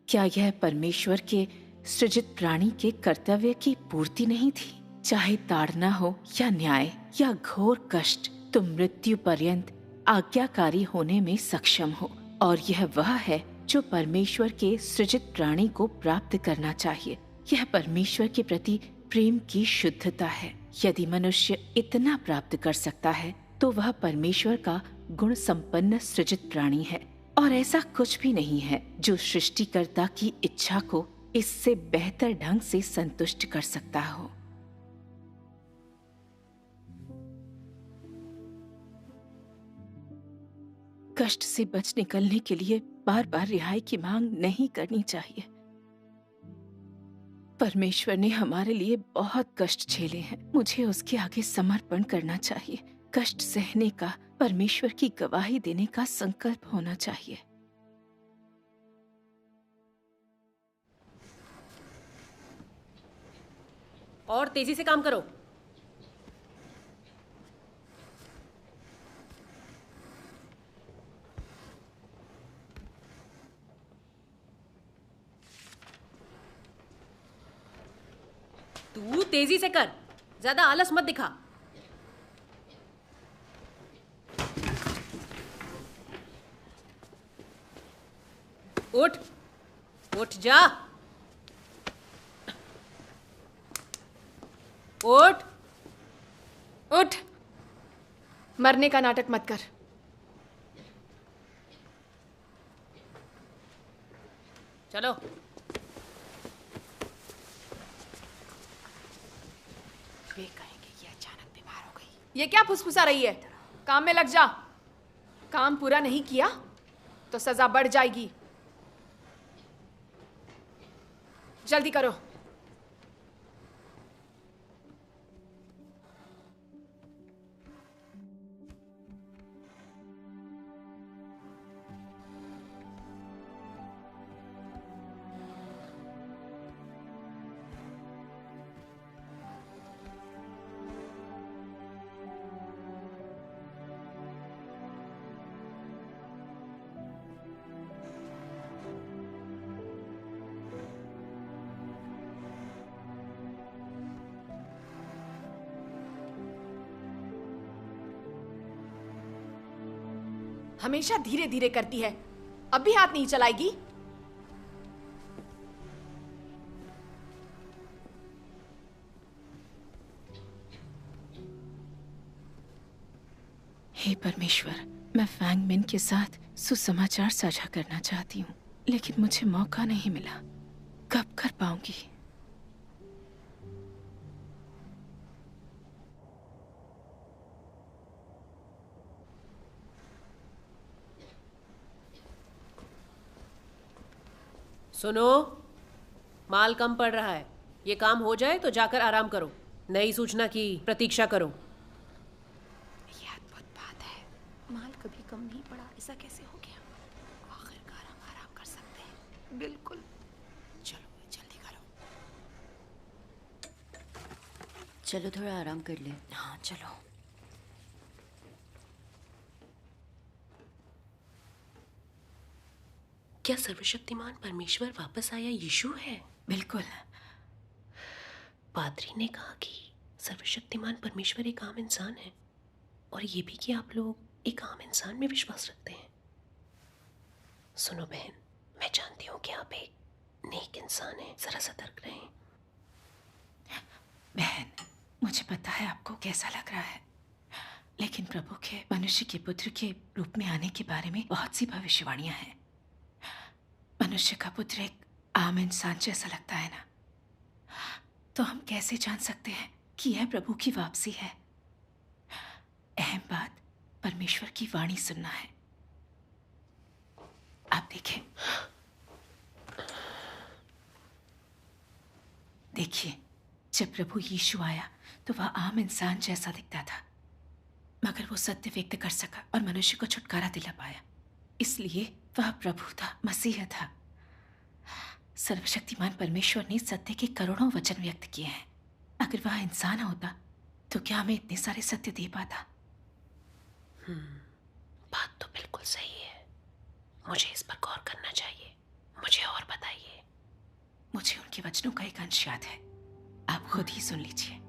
क्या यह परमेश्वर के सृजित प्राणी के कर्तव्य की पूर्ति नहीं थी? चाहे ताड़ना हो या न्याय या घोर कष्ट, तुम मृत्यु पर्यंत आज्ञाकारी होने में सक्षम हो, और यह वह है जो परमेश्वर के सृजित प्राणी को प्राप्त करना चाहिए। यह परमेश्वर के प्रति प्रेम की शुद्धता है। यदि मनुष्य इतना प्राप्त कर सकता है तो वह परमेश्वर का गुण संपन्न सृजित प्राणी है, और ऐसा कुछ भी नहीं है जो सृष्टिकर्ता की इच्छा को इससे बेहतर ढंग से संतुष्ट कर सकता हो। कष्ट से बच निकलने के लिए बार बार रिहाई की मांग नहीं करनी चाहिए। परमेश्वर ने हमारे लिए बहुत कष्ट झेले हैं, मुझे उसके आगे समर्पण करना चाहिए। कष्ट सहने का, परमेश्वर की गवाही देने का संकल्प होना चाहिए। और तेजी से काम करो। तू तेजी से कर, ज्यादा आलस मत दिखा। उठ, उठ जा। उठ। उठ। मरने का नाटक मत कर। चलो। वे कहेंगे ये अचानक बीमार हो गई। ये क्या फुसफुसा रही है? काम में लग जा। काम पूरा नहीं किया तो सजा बढ़ जाएगी। जल्दी करो। हमेशा धीरे धीरे करती है, अब भी हाथ नहीं चलाएगी? हे परमेश्वर, मैं फैंग मिन के साथ सुसमाचार साझा करना चाहती हूँ, लेकिन मुझे मौका नहीं मिला। कब कर पाऊंगी? सुनो, माल कम पड़ रहा है। ये काम हो जाए तो जाकर आराम करो। नई सूचना की प्रतीक्षा करो। ये अद्भुत बात है। माल कभी कम नहीं पड़ा, ऐसा कैसे हो गया? आखिरकार हम आराम कर सकते हैं। बिल्कुल। चलो जल्दी करो। चलो थोड़ा आराम कर ले। हाँ चलो। क्या सर्वशक्तिमान परमेश्वर वापस आया यीशु है? बिल्कुल। पादरी ने कहा कि सर्वशक्तिमान परमेश्वर एक आम इंसान है, और ये भी कि आप लोग एक आम इंसान में विश्वास रखते हैं। सुनो बहन, मैं जानती हूँ कि आप एक नेक इंसान हैं, जरा सतर्क रहें। बहन, मुझे पता है आपको कैसा लग रहा है, लेकिन प्रभु के मनुष्य के पुत्र के रूप में आने के बारे में बहुत सी भविष्यवाणियां हैं। मनुष्य का पुत्र एक आम इंसान जैसा लगता है ना, तो हम कैसे जान सकते हैं कि यह प्रभु की वापसी है? अहम बात परमेश्वर की वाणी सुनना है। आप देखें, देखिए, जब प्रभु यीशु आया तो वह आम इंसान जैसा दिखता था, मगर वो सत्य व्यक्त कर सका और मनुष्य को छुटकारा दिला पाया। इसलिए वह प्रभु था, मसीह था। सर्वशक्तिमान परमेश्वर ने सत्य के करोड़ों वचन व्यक्त किए हैं। अगर वह इंसान होता तो क्या हमें इतने सारे सत्य दे पाता? बात तो बिल्कुल सही है। मुझे इस पर गौर करना चाहिए। मुझे और बताइए। मुझे उनके वचनों का एक अंश याद है, आप खुद ही सुन लीजिए।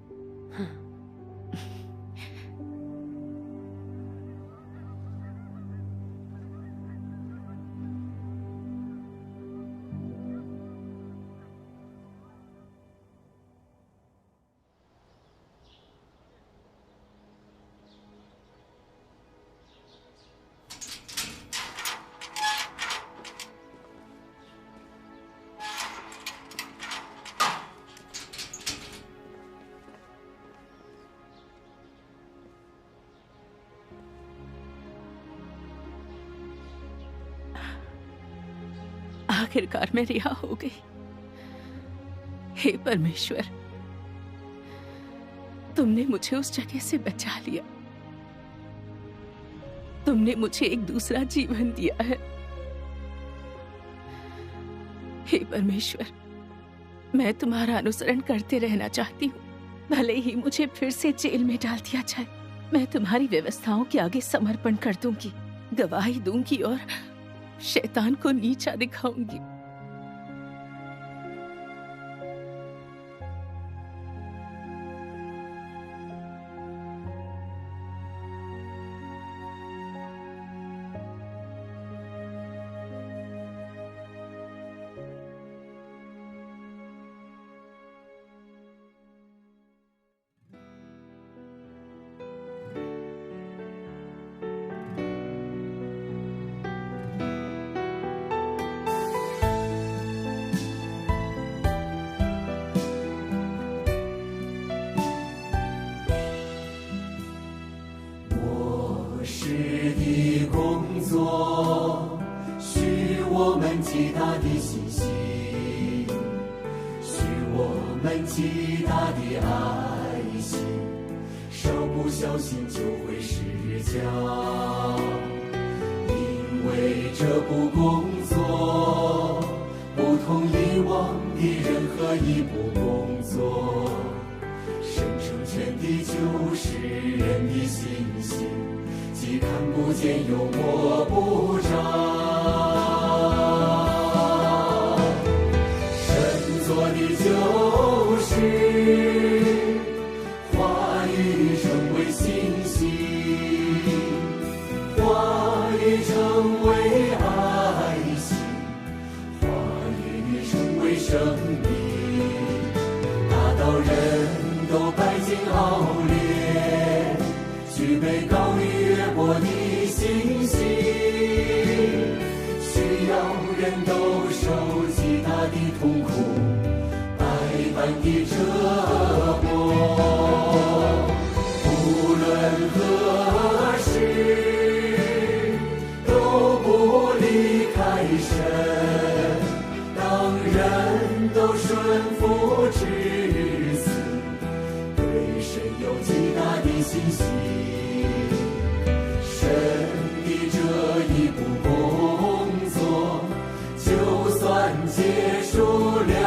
आखिरकार मैं रिहा हो गई। हे परमेश्वर, तुमने मुझे उस जगह से बचा लिया। तुमने मुझे एक दूसरा जीवन दिया है। हे परमेश्वर, मैं तुम्हारा अनुसरण करते रहना चाहती हूँ, भले ही मुझे फिर से जेल में डाल दिया जाए। मैं तुम्हारी व्यवस्थाओं के आगे समर्पण कर दूंगी, गवाही दूंगी और शैतान को नीचा दिखाऊंगी। 作，许我们极大的信心，许我们极大的爱心，稍不小心就会失脚。因为这部工作不同以往的任何一部工作，生成全的就是人的信心，既看不见又摸不着。神做的就是话语成为信心，话语成为爱心，话语成为生命，大到人都白金熬炼，具备高于越过的信心，需要人都受极大的痛苦，百般的折磨，无论何时都不离开神，当人都顺服至死，对神有极大的信心。神的这一步工作，就算结束了。